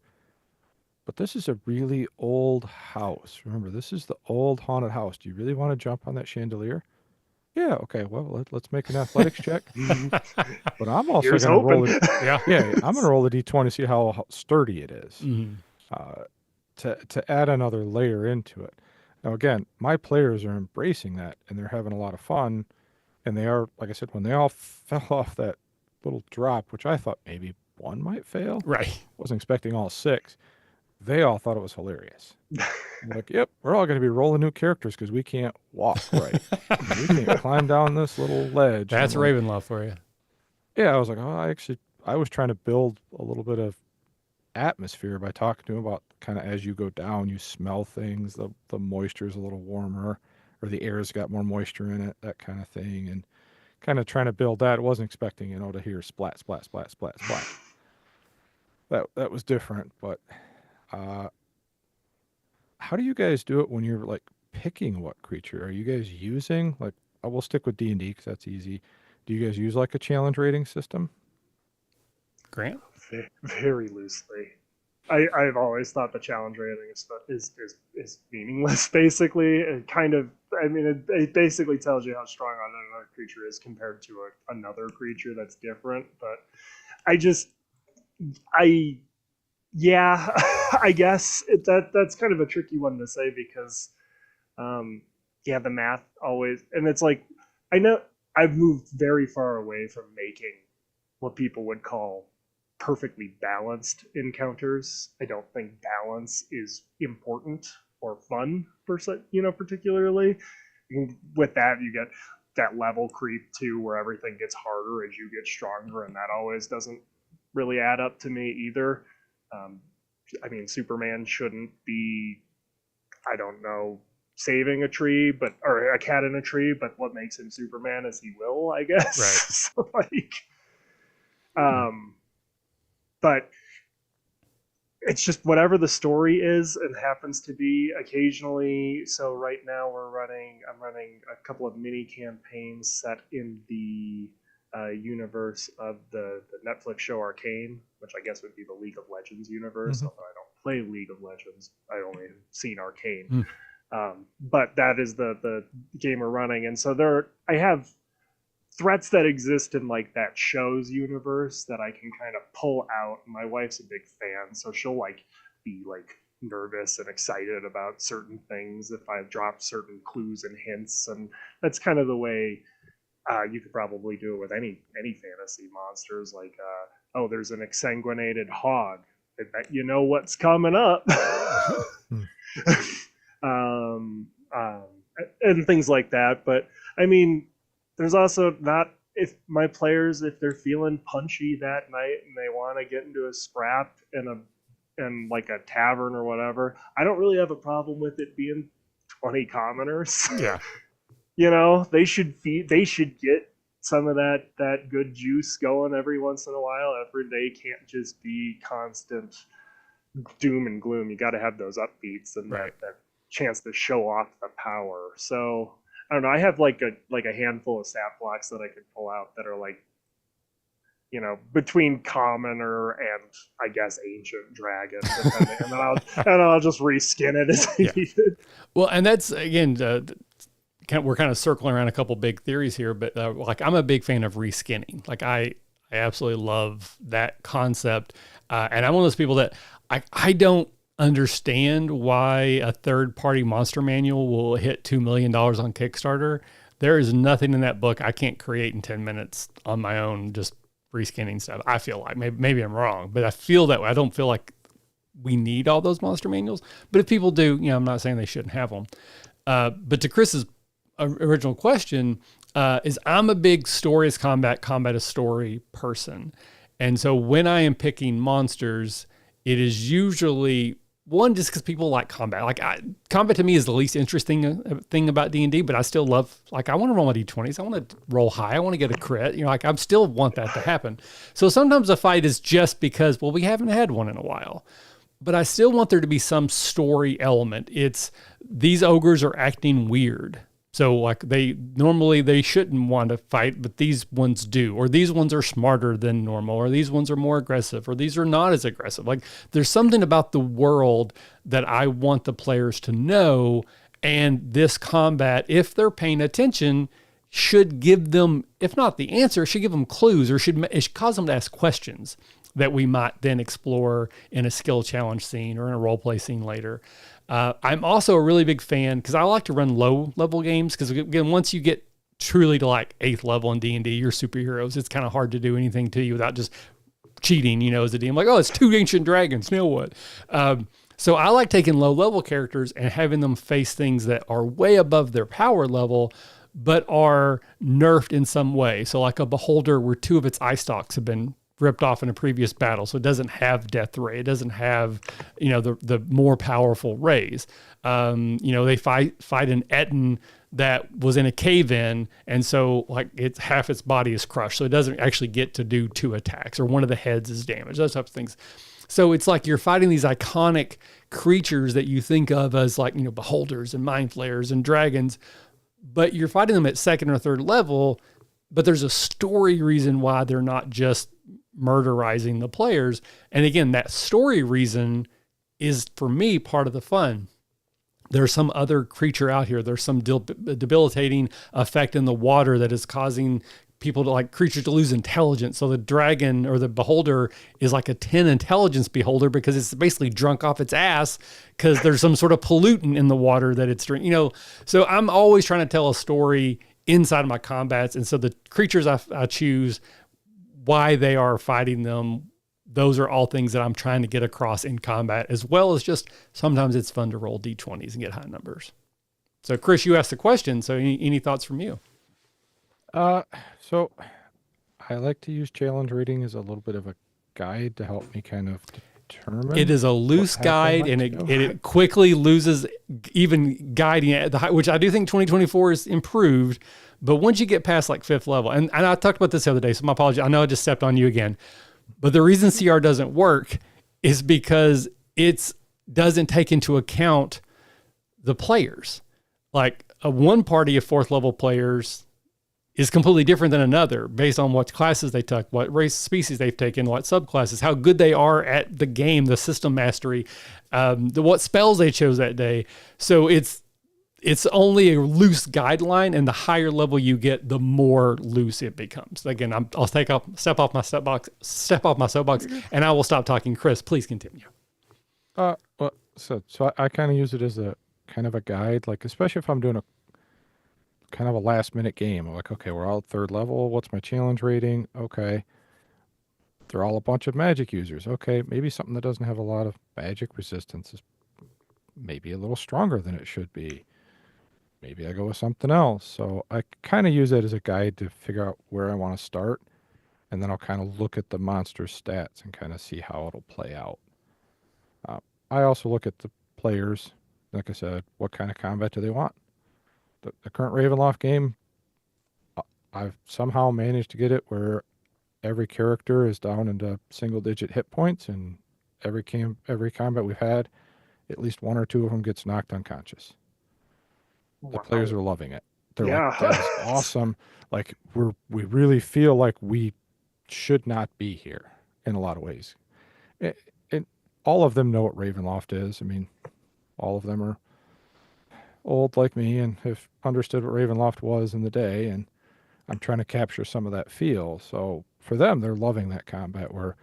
but this is a really old house. Remember, this is the old haunted house. Do you really want to jump on that chandelier? Yeah, okay, well, let's make an athletics check. But I'm also going to roll it. Yeah, I'm going to roll the D20 to see how sturdy it is. To add another layer into it. Now, again, my players are embracing that, and they're having a lot of fun. And they are, like I said, when they all fell off that little drop, which I thought maybe one might fail. Right. Wasn't expecting all 6. They all thought it was hilarious. I'm like, yep, we're all going to be rolling new characters because we can't walk right. We can't climb down this little ledge. That's Ravenloft for you. Yeah, I was like, I was trying to build a little bit of atmosphere by talking to him about kind of as you go down, you smell things, the moisture is a little warmer, or the air's got more moisture in it, that kind of thing, and kind of trying to build that. I wasn't expecting, to hear splat, splat, splat, splat, splat. That was different, but how do you guys do it when you're like picking what creature? Are you guys using, like, I will stick with D&D because that's easy. Do you guys use like a challenge rating system? Grant? Very loosely. I've always thought the challenge rating is meaninless, basically. It basically tells you how strong another creature is compared to another creature that's different. But I guess that's kind of a tricky one to say because, the math always, and it's like, I know I've moved very far away from making what people would call perfectly balanced encounters. I don't think balance is important or fun particularly. With that, you get that level creep too, where everything gets harder as you get stronger, and that always doesn't really add up to me either. Superman shouldn't be, I don't know, saving a tree, or a cat in a tree, but what makes him Superman is he will, I guess. Right. So but it's just whatever the story is and happens to be occasionally. So right now I'm running a couple of mini campaigns set in the universe of the Netflix show Arcane, which I guess would be the League of Legends universe, although I don't play League of Legends. I only have seen Arcane. But that is the game we're running. And so I have threats that exist in like that show's universe that I can kind of pull out. My wife's a big fan, so she'll like be like nervous and excited about certain things if I drop certain clues and hints, and that's kind of the way you could probably do it with any fantasy monsters. Like, there's an exsanguinated hog. I bet you know what's coming up. And things like that. But there's also not, if my players, if they're feeling punchy that night and they want to get into a scrap in like a tavern or whatever, I don't really have a problem with it being 20 commoners. Yeah. They should get some of that good juice going every once in a while. Every day can't just be constant doom and gloom. You got to have those upbeats and that chance to show off the power. So I don't know. I have like a handful of stat blocks that I could pull out that are like, you know, between commoner and I guess ancient dragon, depending, and I'll just reskin it as needed. Well, and that's again, we're kind of circling around a couple big theories here, but like I'm a big fan of reskinning. Like I absolutely love that concept, and I'm one of those people that I don't understand why a third-party monster manual will hit $2 million on Kickstarter. There is nothing in that book I can't create in 10 minutes on my own, just reskinning stuff. I feel like maybe I'm wrong, but I feel that way. I don't feel like we need all those monster manuals, but if people do, you know, I'm not saying they shouldn't have them. But to Chris's original question, is I'm a big story is combat is story person. And so when I am picking monsters, it is usually one, just because people like combat. Like combat to me is the least interesting thing about D&D, but I still love, like I want to roll my D20s. I want to roll high. I want to get a crit. You know, like I still want that to happen. So sometimes a fight is just because, well, we haven't had one in a while. But I still want there to be some story element. It's these ogres are acting weird. So like they shouldn't want to fight, but these ones do, or these ones are smarter than normal, or these ones are more aggressive, or these are not as aggressive. Like there's something about the world that I want the players to know. And this combat, if they're paying attention, should give them, if not the answer, should give them clues, or it should cause them to ask questions that we might then explore in a skill challenge scene or in a role play scene later. I'm also a really big fan because I like to run low level games because again, once you get truly to like 8th level in D&D, you're superheroes. It's kind of hard to do anything to you without just cheating, you know, as a DM. Like, oh, it's 2 ancient dragons. Now what? So I like taking low level characters and having them face things that are way above their power level, but are nerfed in some way. So like a beholder where 2 of its eye stalks have been ripped off in a previous battle. So it doesn't have death ray. It doesn't have, you know, the more powerful rays. You know, they fight an Etten that was in a cave in. And so like it's half its body is crushed. So it doesn't actually get to do 2 attacks, or one of the heads is damaged, those types of things. So it's like you're fighting these iconic creatures that you think of as like, you know, beholders and mind flayers and dragons, but you're fighting them at 2nd or 3rd level, but there's a story reason why they're not just murderizing the players. And again, that story reason is for me part of the fun. There's some other creature out here. There's some debilitating effect in the water that is causing people to like creatures to lose intelligence. So the dragon or the beholder is like a 10 intelligence beholder because it's basically drunk off its ass because there's some sort of pollutant in the water that it's drinking, you know. So I'm always trying to tell a story inside of my combats. And so the creatures I choose, why they are fighting them, those are all things that I'm trying to get across in combat, as well as just sometimes it's fun to roll D20s and get high numbers. So Chris, you asked the question. So any thoughts from you? So I like to use challenge rating as a little bit of a guide to help me kind of determine. It is a loose guide, and it quickly loses even guiding at the high, which I do think 2024 is improved. But once you get past like 5th level, and I talked about this the other day, so my apologies. I know I just stepped on you again, but the reason CR doesn't work is because it doesn't take into account the players. Like one party of 4th level players is completely different than another based on what classes they took, what race species they've taken, what subclasses, how good they are at the game, the system mastery, what spells they chose that day. So it's only a loose guideline, and the higher level you get, the more loose it becomes. Again, I'll step off my soapbox, and I will stop talking. Chris, please continue. Well, so I kind of use it as a kind of a guide, like especially if I'm doing a kind of a last minute game. I'm like, okay, we're all at 3rd level. What's my challenge rating? Okay. They're all a bunch of magic users. Okay, maybe something that doesn't have a lot of magic resistance is maybe a little stronger than it should be. Maybe I go with something else. So I kind of use it as a guide to figure out where I want to start. And then I'll kind of look at the monster's stats and kind of see how it'll play out. I also look at the players. Like I said, what kind of combat do they want? The current Ravenloft game, I've somehow managed to get it where every character is down into single-digit hit points, and every combat we've had, at least one or two of them gets knocked unconscious. The players are loving it. They're like, that is awesome. Like we really feel like we should not be here in a lot of ways. And all of them know what Ravenloft is. I mean, all of them are old like me and have understood what Ravenloft was in the day, and I'm trying to capture some of that feel. So for them, they're loving that combat, where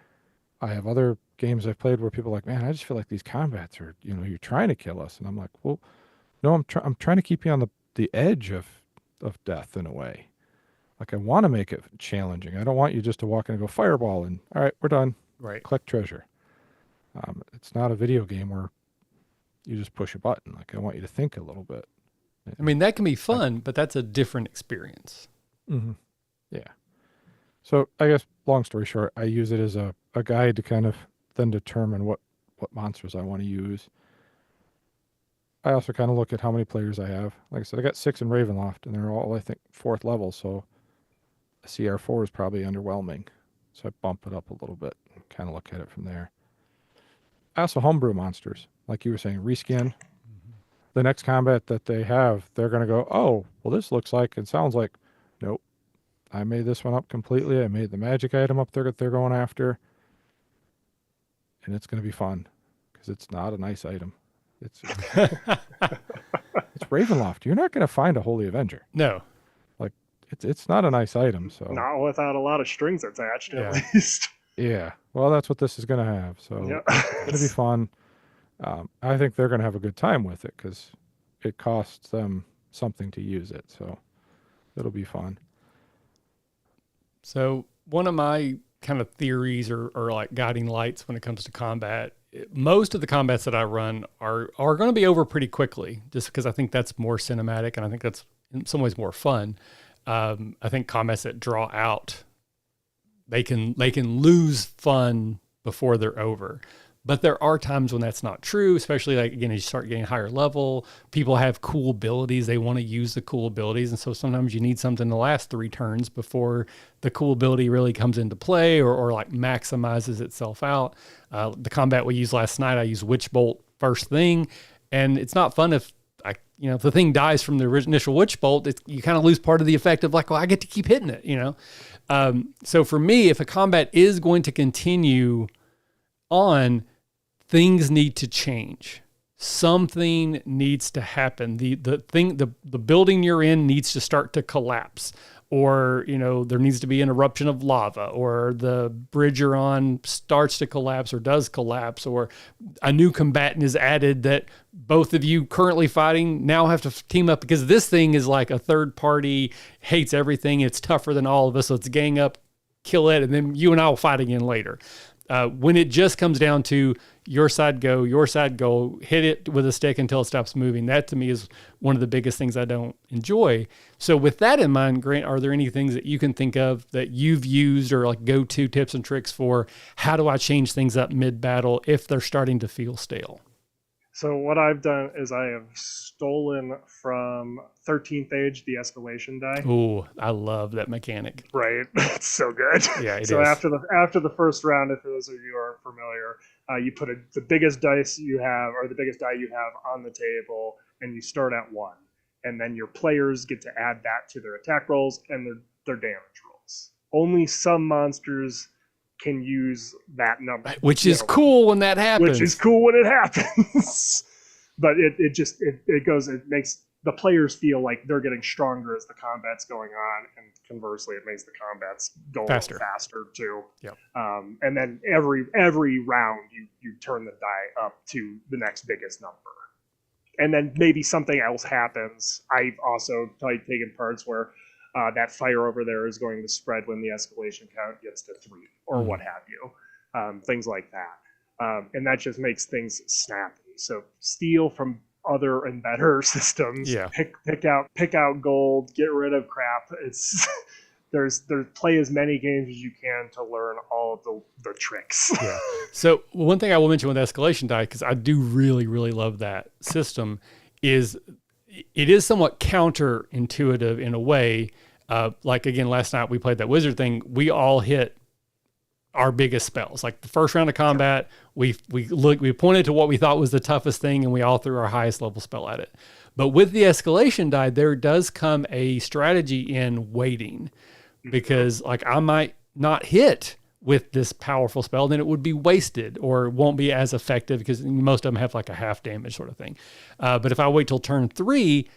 I have other games I've played where people are like, man, I just feel like these combats are, you're trying to kill us. And I'm like, well, no, I'm trying to keep you on the edge of death in a way. Like, I want to make it challenging. I don't want you just to walk in and go fireball and, all right, we're done. Right. Collect treasure. It's not a video game where you just push a button. Like, I want you to think a little bit. I mean, that can be fun, but that's a different experience. Mm-hmm. Yeah. So I guess, long story short, I use it as a guide to kind of then determine what monsters I want to use. I also kind of look at how many players I have. Like I said, I got 6 in Ravenloft, and they're all, I think, 4th level, so a CR4 is probably underwhelming. So I bump it up a little bit and kind of look at it from there. I also homebrew monsters. Like you were saying, reskin. Mm-hmm. The next combat that they have, they're going to go, oh, well, this looks like and sounds like, nope. I made this one up completely. I made the magic item up there that they're going after. And it's going to be fun, because it's not a nice item. It's Ravenloft. You're not going to find a Holy Avenger. No. Like, it's not a nice item. So not without a lot of strings attached, at least. Yeah. Well, that's what this is going to have. So it's going to be fun. I think they're going to have a good time with it, because it costs them something to use it. So it'll be fun. So one of my kind of theories or like guiding lights when it comes to combat, most of the combats that I run are going to be over pretty quickly, just because I think that's more cinematic, and I think that's in some ways more fun. I think combats that draw out, they can lose fun before they're over. But there are times when that's not true, especially like, again, as you start getting higher level, people have cool abilities. They want to use the cool abilities. And so sometimes you need something to last 3 turns before the cool ability really comes into play or like maximizes itself out. The combat we used last night, I used Witch Bolt first thing. And it's not fun if if the thing dies from the initial Witch Bolt, you kind of lose part of the effect of like, well, I get to keep hitting it, So for me, if a combat is going to continue on, things need to change. Something needs to happen. The building you're in needs to start to collapse, or there needs to be an eruption of lava, or the bridge you're on starts to collapse or does collapse, or a new combatant is added that both of you currently fighting now have to team up, because this thing is like a third party, hates everything. It's tougher than all of us. So let's gang up, kill it, and then you and I will fight again later. When it just comes down to your side go, hit it with a stick until it stops moving, that to me is one of the biggest things I don't enjoy. So with that in mind, Grant, are there any things that you can think of that you've used or like go-to tips and tricks for how do I change things up mid-battle if they're starting to feel stale? So what I've done is I have stolen from 13th Age the escalation die. Ooh, I love that mechanic. Right, it's so good. Yeah, it so is. after the first round, if those of you are familiar, you put the biggest dice you have, or the biggest die you have, on the table, and you start at 1, and then your players get to add that to their attack rolls and their damage rolls. Only some monsters can use that number, which is cool when that happens. Which is cool when it happens. But it makes the players feel like they're getting stronger as the combat's going on, and conversely, it makes the combats go faster too. Yep. And then every round, you turn the die up to the next biggest number, and then maybe something else happens. I've also taken parts where that fire over there is going to spread when the escalation count gets to 3, or what have you, things like that. And that just makes things snappy. So steal from other and better systems. Yeah. Pick out gold. Get rid of crap. It's there's play as many games as you can to learn all of the tricks. Yeah. So one thing I will mention with escalation die, because I do really really love that system, is it is somewhat counterintuitive in a way. Like again, last night we played that wizard thing. We all hit our biggest spells. Like the first round of combat, we pointed to what we thought was the toughest thing, and we all threw our highest level spell at it. But with the escalation die, there does come a strategy in waiting, because like I might not hit with this powerful spell, then it would be wasted or won't be as effective, because most of them have like a half damage sort of thing. But if I wait till turn 3,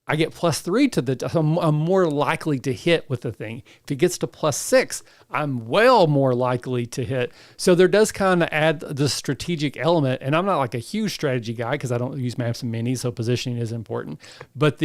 I get +3 to the, I'm more likely to hit with the thing. If it gets to +6, I'm well more likely to hit. So there does kind of add the strategic element. And I'm not like a huge strategy guy because I don't use maps and minis, so positioning is important. But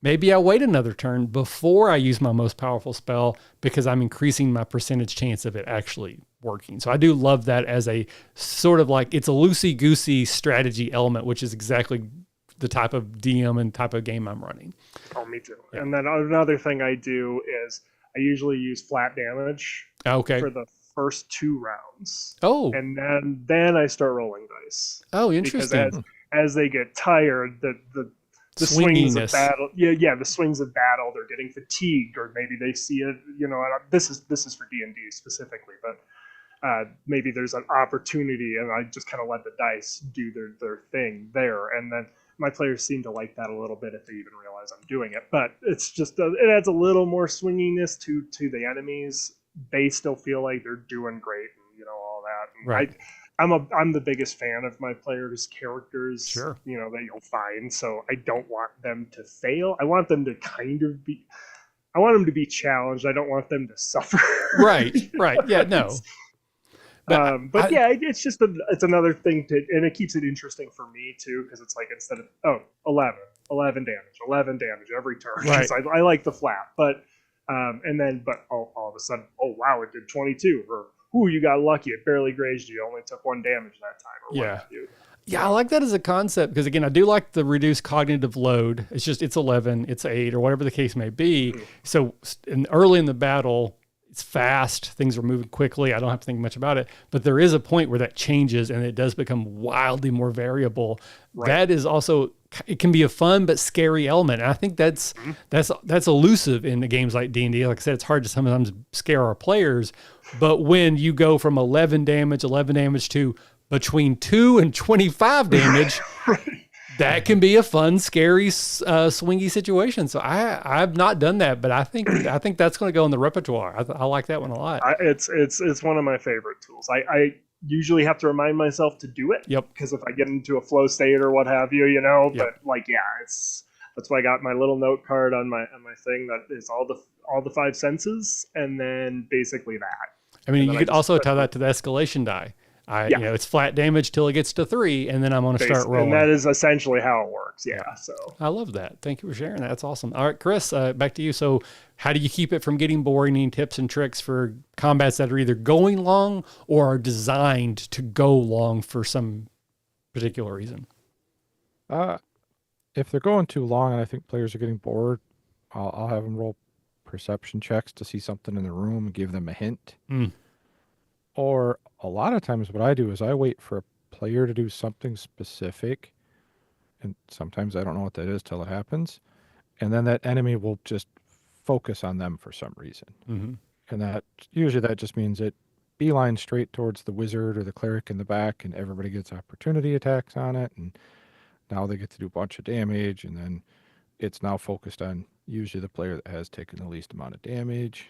maybe I wait another turn before I use my most powerful spell, because I'm increasing my percentage chance of it actually working. So I do love that as a sort of like, it's a loosey-goosey strategy element, which is exactly the type of DM and type of game I'm running. Oh, me too. Yeah. And then another thing I do is I usually use flat damage for the first 2 rounds. Oh. And then I start rolling dice. Oh, interesting. Because as they get tired, the swings of battle, the swings of battle, they're getting fatigued, or maybe they see it, this is for D&D specifically, but maybe there's an opportunity, and I just kind of let the dice do their thing there. And then my players seem to like that a little bit if they even realize I'm doing it. But it's just, it adds a little more swinginess to the enemies. They still feel like they're doing great, and all that. And right. I'm the biggest fan of my players' characters. Sure. That you'll find. So I don't want them to fail. I want them to I want them to be challenged. I don't want them to suffer. Right. Yeah, no. But it's just it's another thing and it keeps it interesting for me too, because it's like, instead of 11 damage every turn. Right. I like the flat, but all of a sudden, oh wow, it did 22, or ooh, you got lucky, it barely grazed you, only took 1 damage that time, or what have you. Yeah, I like that as a concept, because again, I do like the reduced cognitive load. It's just, it's 11, it's 8, or whatever the case may be. Mm-hmm. So early in the battle, it's fast, things are moving quickly, I don't have to think much about it, but there is a point where that changes and it does become wildly more variable. Right. That is also, it can be a fun but scary element. And I think that's elusive in the games like D&D. Like I said, it's hard to sometimes scare our players, but when you go from 11 damage to between 2 and 25 damage, that can be a fun, scary, swingy situation. So I've not done that, but I think that's going to go in the repertoire. I like that one a lot. It's one of my favorite tools. I usually have to remind myself to do it. Yep. Because if I get into a flow state or what have you, Yep. But that's why I got my little note card on my thing that is all the 5 senses, and then basically that. I mean, you could also tie that to the escalation die. It's flat damage till it gets to 3, and then I'm going to start rolling. And that is essentially how it works. Yeah. So I love that. Thank you for sharing that. That's awesome. All right, Chris, back to you. So how do you keep it from getting boring? Any tips and tricks for combats that are either going long or are designed to go long for some particular reason? If they're going too long and I think players are getting bored, I'll have them roll perception checks to see something in the room and give them a hint. Or a lot of times what I do is I wait for a player to do something specific, and sometimes I don't know what that is till it happens, and then that enemy will just focus on them for some reason. Mm-hmm. And that just means it beeline straight towards the wizard or the cleric in the back, and everybody gets opportunity attacks on it, and now they get to do a bunch of damage, and then it's now focused on usually the player that has taken the least amount of damage,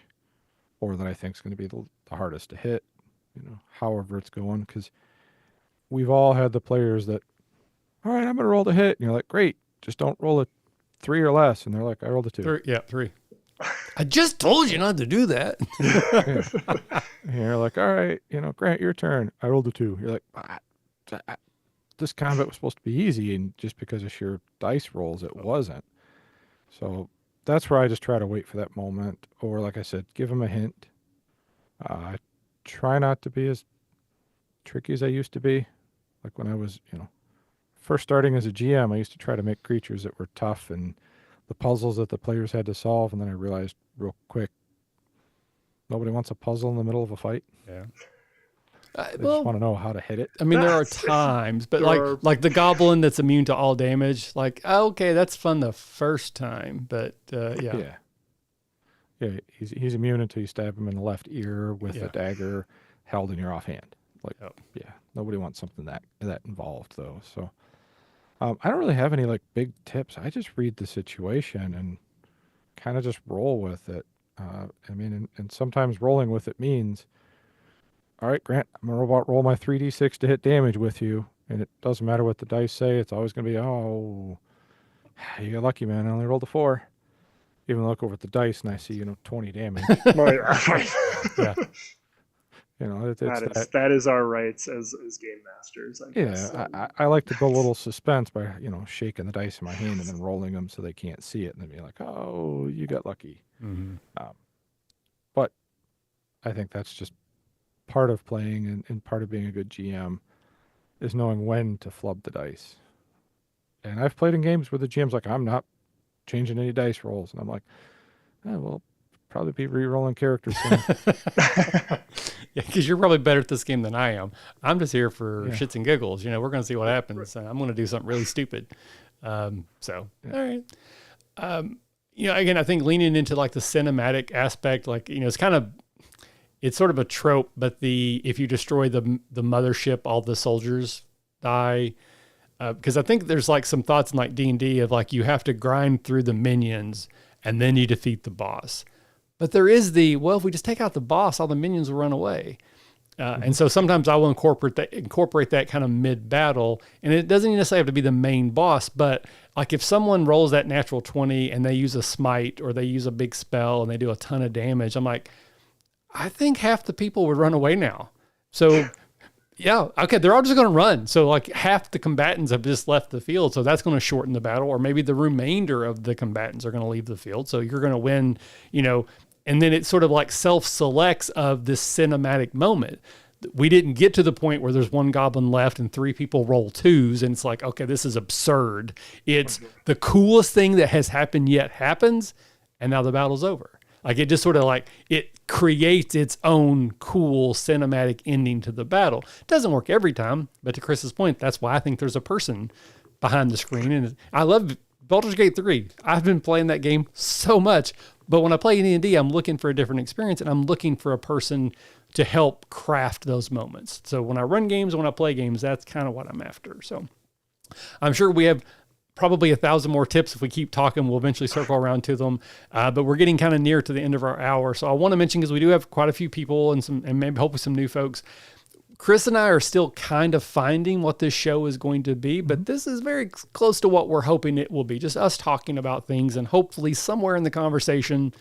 or that I think is going to be the hardest to hit. However it's going, because we've all had the players that, all right, I'm going to roll the hit. And you're like, great, just don't roll a 3 or less. And they're like, I rolled a 2. 3. I just told you not to do that. And you're like, all right, Grant, your turn. I rolled a 2. You're like, this combat was supposed to be easy. And just because of sheer dice rolls, it wasn't. So that's where I just try to wait for that moment. Or like I said, give them a hint. Try not to be as tricky as I used to be. Like when I was, first starting as a GM, I used to try to make creatures that were tough and the puzzles that the players had to solve. And then I realized real quick, nobody wants a puzzle in the middle of a fight. Yeah. They just want to know how to hit it. I mean, there are times, but like the goblin that's immune to all damage, like, okay, that's fun the first time, but yeah. Yeah, he's immune until you stab him in the left ear with Yeah. a dagger held in your offhand. Like, Yep. yeah, nobody wants something that involved though. So, I don't really have any like big tips. I just read the situation and kind of just roll with it. I mean, and sometimes rolling with it means, all right, Grant, I'm gonna roll my 3d6 to hit damage with you, and it doesn't matter what the dice say. It's always gonna be, oh, you got lucky, man. I only rolled a 4. Even look over at the dice and I see, 20 damage. Yeah. It's that is our rights as game masters, I guess. I like to build a little suspense by, shaking the dice in my hand and then rolling them so they can't see it and then be like, oh, you got lucky. Mm-hmm. But I think that's just part of playing and part of being a good GM is knowing when to flub the dice. And I've played in games where the GM's like, I'm not changing any dice rolls. And I'm like, well, probably be re-rolling characters soon. Yeah, because you're probably better at this game than I am. I'm just here for shits and giggles. We're going to see what happens. I'm going to do something really stupid. All right. Again, I think leaning into like the cinematic aspect, like, it's sort of a trope, but if you destroy the mothership, all the soldiers die. Because I think there's like some thoughts in like D&D of like, you have to grind through the minions and then you defeat the boss. But there is if we just take out the boss, all the minions will run away. And so sometimes I will incorporate that kind of mid-battle. And it doesn't necessarily have to be the main boss, but like if someone rolls that natural 20 and they use a smite or they use a big spell and they do a ton of damage, I'm like, I think half the people would run away now. So yeah, okay, they're all just going to run. So like half the combatants have just left the field. So that's going to shorten the battle, or maybe the remainder of the combatants are going to leave the field. So you're going to win, and then it sort of like self-selects of this cinematic moment. We didn't get to the point where there's one goblin left and 3 people roll 2s. And it's like, okay, this is absurd. It's the coolest thing that has happened yet happens. And now the battle's over. Like it just sort of like it creates its own cool cinematic ending to the battle. It doesn't work every time, but to Chris's point, that's why I think there's a person behind the screen. And I love Baldur's Gate 3. I've been playing that game so much, but when I play D&D, I'm looking for a different experience and I'm looking for a person to help craft those moments. So when I run games, when I play games, that's kind of what I'm after. So I'm sure we have probably 1,000 more tips. If we keep talking, we'll eventually circle around to them. But we're getting kind of near to the end of our hour. So I want to mention, because we do have quite a few people and maybe hopefully some new folks. Chris and I are still kind of finding what this show is going to be, but this is very close to what we're hoping it will be. Just us talking about things, and hopefully somewhere in the conversation,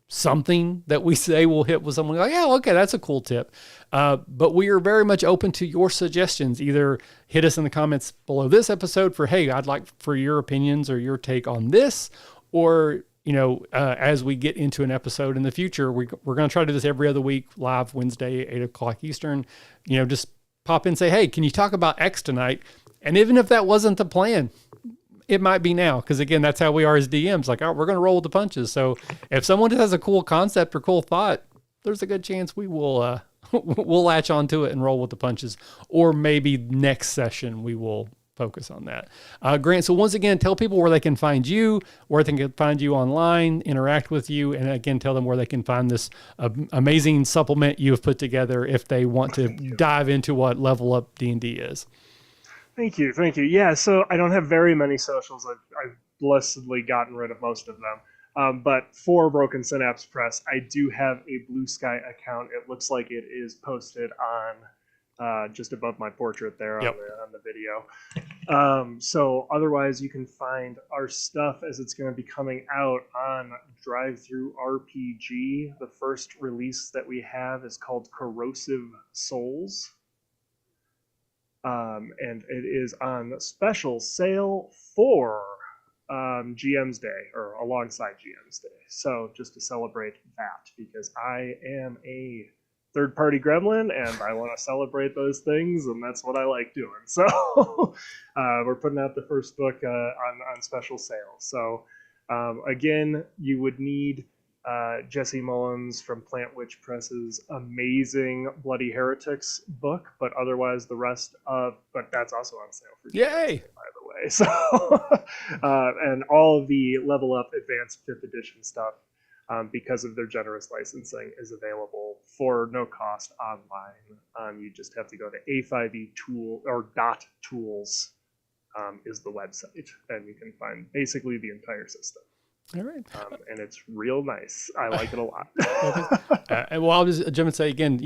something that we say will hit with someone like, yeah, okay, that's a cool tip. But we are very much open to your suggestions. Either hit us in the comments below this episode for, hey, I'd like for your opinions or your take on this, or as we get into an episode in the future, we're going to try to do this every other week, live Wednesday, 8:00 Eastern. Just pop in and say, hey, can you talk about X tonight? And even if that wasn't the plan, it might be now. Because again, that's how we are as DMs. Like, we're going to roll with the punches. So if someone has a cool concept or cool thought, there's a good chance we will we'll latch onto it and roll with the punches. Or maybe next session we will focus on that. Grant, so once again, tell people where they can find you, where they can find you online, interact with you, and again, tell them where they can find this amazing supplement you have put together if they want to dive into what Level Up D&D is. Thank you. Yeah, so I don't have very many socials. I've blessedly gotten rid of most of them. But for Broken Synapse Press, I do have a Blue Sky account. It looks like it is posted on just above my portrait there on the video. So otherwise, you can find our stuff as it's going to be coming out on Drive-Thru RPG. The first release that we have is called Corrosive Souls. And it is on special sale for GM's Day, or alongside GM's Day. So just to celebrate that, because I am a third-party gremlin, and I want to celebrate those things, and that's what I like doing. So we're putting out the first book on special sale. So again, you would need Jesse Mullins from Plant Witch Press's amazing Bloody Heretics book, but otherwise the rest but that's also on sale for Yay! by the way. So and all of the Level Up Advanced 5th Edition stuff because of their generous licensing, is available for no cost online. You just have to go to A5E tool or .tools is the website, and you can find basically the entire system. All right. And it's real nice. I like it a lot. And well, I'll just jump and say again,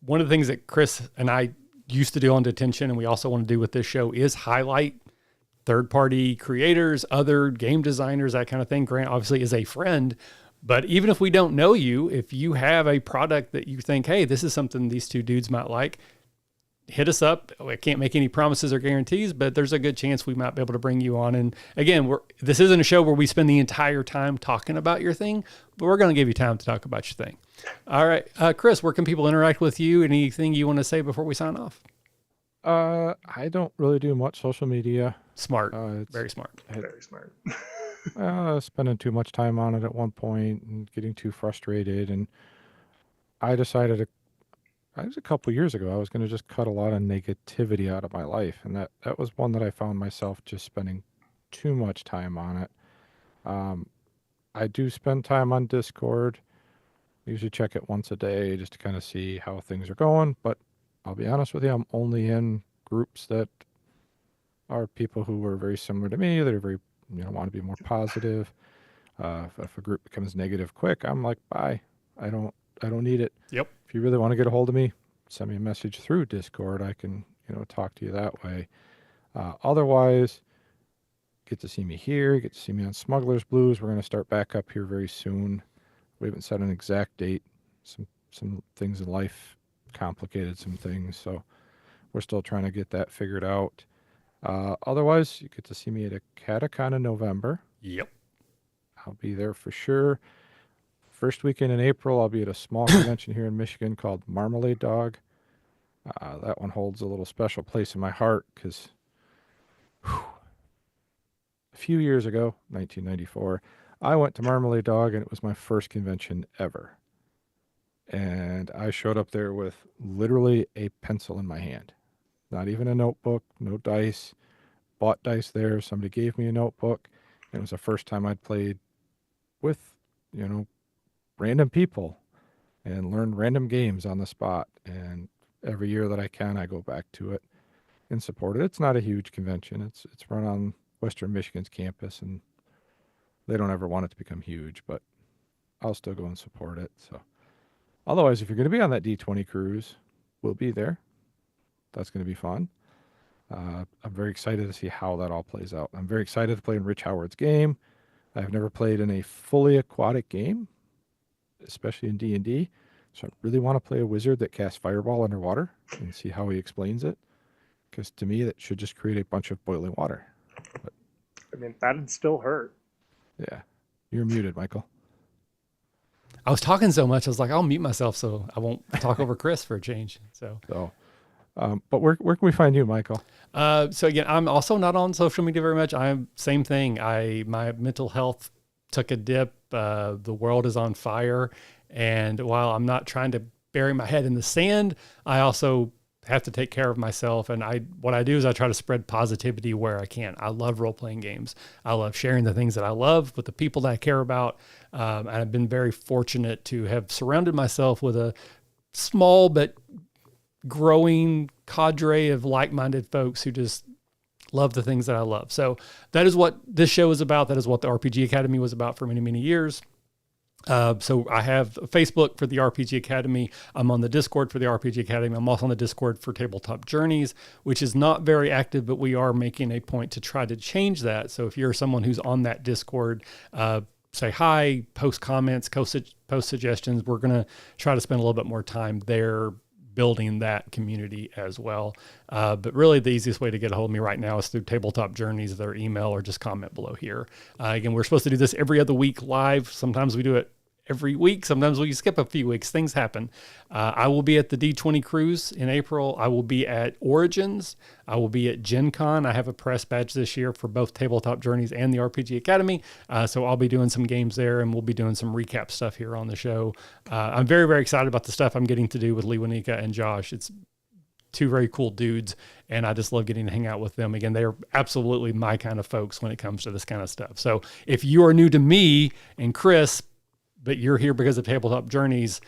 one of the things that Chris and I used to do on Detention, and we also want to do with this show, is highlight third-party creators, other game designers, that kind of thing. Grant obviously is a friend, but even if we don't know you, if you have a product that you think, hey, this is something these two dudes might like, hit us up. I can't make any promises or guarantees, but there's a good chance we might be able to bring you on. And again, this isn't a show where we spend the entire time talking about your thing, but we're going to give you time to talk about your thing. All right. Chris, where can people interact with you? Anything you want to say before we sign off? I don't really do much social media. Smart. Very smart. Very smart. Spending too much time on it at one point and getting too frustrated. And I decided it was a couple years ago, I was going to just cut a lot of negativity out of my life. And that was one that I found myself just spending too much time on it. I do spend time on Discord. I usually check it once a day just to kind of see how things are going. But I'll be honest with you, I'm only in groups that are people who are very similar to me, that are very, want to be more positive. If a group becomes negative quick, I'm like, bye. I don't need it. Yep. If you really want to get a hold of me, send me a message through Discord. I can, talk to you that way. Otherwise, get to see me here. Get to see me on Smuggler's Blues. We're going to start back up here very soon. We haven't set an exact date. Some things in life complicated some things, so we're still trying to get that figured out. Otherwise, you get to see me at a Catacon in November. Yep. I'll be there for sure. First weekend in April, I'll be at a small convention here in Michigan called Marmalade Dog. That one holds a little special place in my heart because a few years ago, 1994, I went to Marmalade Dog, and it was my first convention ever. And I showed up there with literally a pencil in my hand. Not even a notebook, no dice. Bought dice there. Somebody gave me a notebook. And it was the first time I'd played with, random people and learned random games on the spot. And every year that I can, I go back to it and support it. It's not a huge convention. It's run on Western Michigan's campus, and they don't ever want it to become huge, but I'll still go and support it. So otherwise, if you're going to be on that D20 cruise, we'll be there. That's going to be fun. I'm very excited to see how that all plays out. I'm very excited to play in Rich Howard's game. I've never played in a fully aquatic game, especially in D&D. So I really want to play a wizard that casts fireball underwater and see how he explains it. Because to me, that should just create a bunch of boiling water. But, that'd still hurt. Yeah. You're muted, Michael. I was talking so much, I was like, I'll mute myself so I won't talk over Chris for a change. So but where can we find you, Michael? So again, I'm also not on social media very much. I'm same thing. My mental health took a dip. The world is on fire. And while I'm not trying to bury my head in the sand, I also have to take care of myself. And what I do is I try to spread positivity where I can. I love role-playing games. I love sharing the things that I love with the people that I care about. And I've been very fortunate to have surrounded myself with a small but growing cadre of like-minded folks who just love the things that I love. So that is what this show is about. That is what the RPG Academy was about for many, many years. So I have a Facebook for the RPG Academy. I'm on the Discord for the RPG Academy. I'm also on the Discord for Tabletop Journeys, which is not very active, but we are making a point to try to change that. So if you're someone who's on that Discord, say hi, post comments, post suggestions. We're going to try to spend a little bit more time there building that community as well. But really the easiest way to get a hold of me right now is through Tabletop Journeys, their email, or just comment below here. Again, we're supposed to do this every other week live. Sometimes we do it every week. Sometimes we skip a few weeks. Things happen. I will be at the D20 cruise in April. I will be at Origins. I will be at Gen Con. I have a press badge this year for both Tabletop Journeys and the RPG Academy. So I'll be doing some games there, and we'll be doing some recap stuff here on the show. I'm very, very excited about the stuff I'm getting to do with Lee Wanika and Josh. It's two very cool dudes, and I just love getting to hang out with them. Again, they are absolutely my kind of folks when it comes to this kind of stuff. So if you are new to me and Chris, but you're here because of Tabletop Journeys.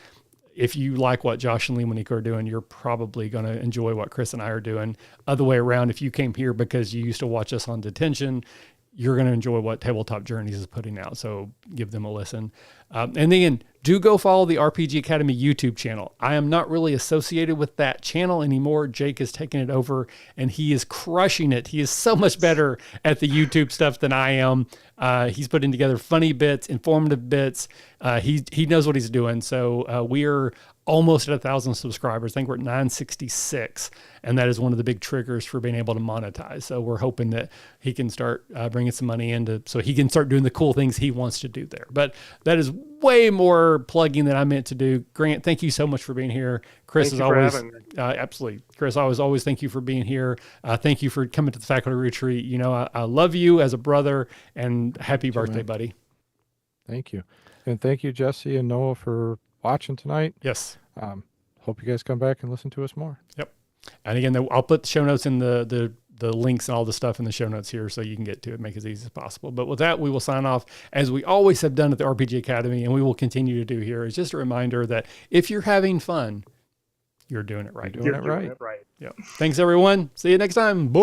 If you like what Josh and Lee Monique are doing, you're probably going to enjoy what Chris and I are doing. Other way around, if you came here because you used to watch us on Detention, you're going to enjoy what Tabletop Journeys is putting out. So give them a listen. And then do go follow the RPG Academy YouTube channel. I am not really associated with that channel anymore. Jake has taken it over and he is crushing it. He is so much better at the YouTube stuff than I am. He's putting together funny bits, informative bits. He knows what he's doing. So we are almost at 1,000 subscribers. I think we're at 966. And that is one of the big triggers for being able to monetize. So we're hoping that he can start bringing some money in so he can start doing the cool things he wants to do there. But that is way more plugging than I meant to do. Grant, thank you so much for being here. Chris, as always, absolutely. Chris, always thank you for being here. Thank you for coming to the faculty retreat. You know, I love you as a brother, and happy birthday, buddy. Thank you. And thank you, Jesse and Noah, for watching tonight. Yes. Hope you guys come back and listen to us more. Yep. And again, I'll put the show notes in the links and all the stuff in the show notes here so you can get to it, make it as easy as possible. But with that, we will sign off as we always have done at the RPG Academy, and we will continue to do here. It's just a reminder that if you're having fun, you're doing it right. You're doing it right. Yep. Thanks, everyone. See you next time. Bye.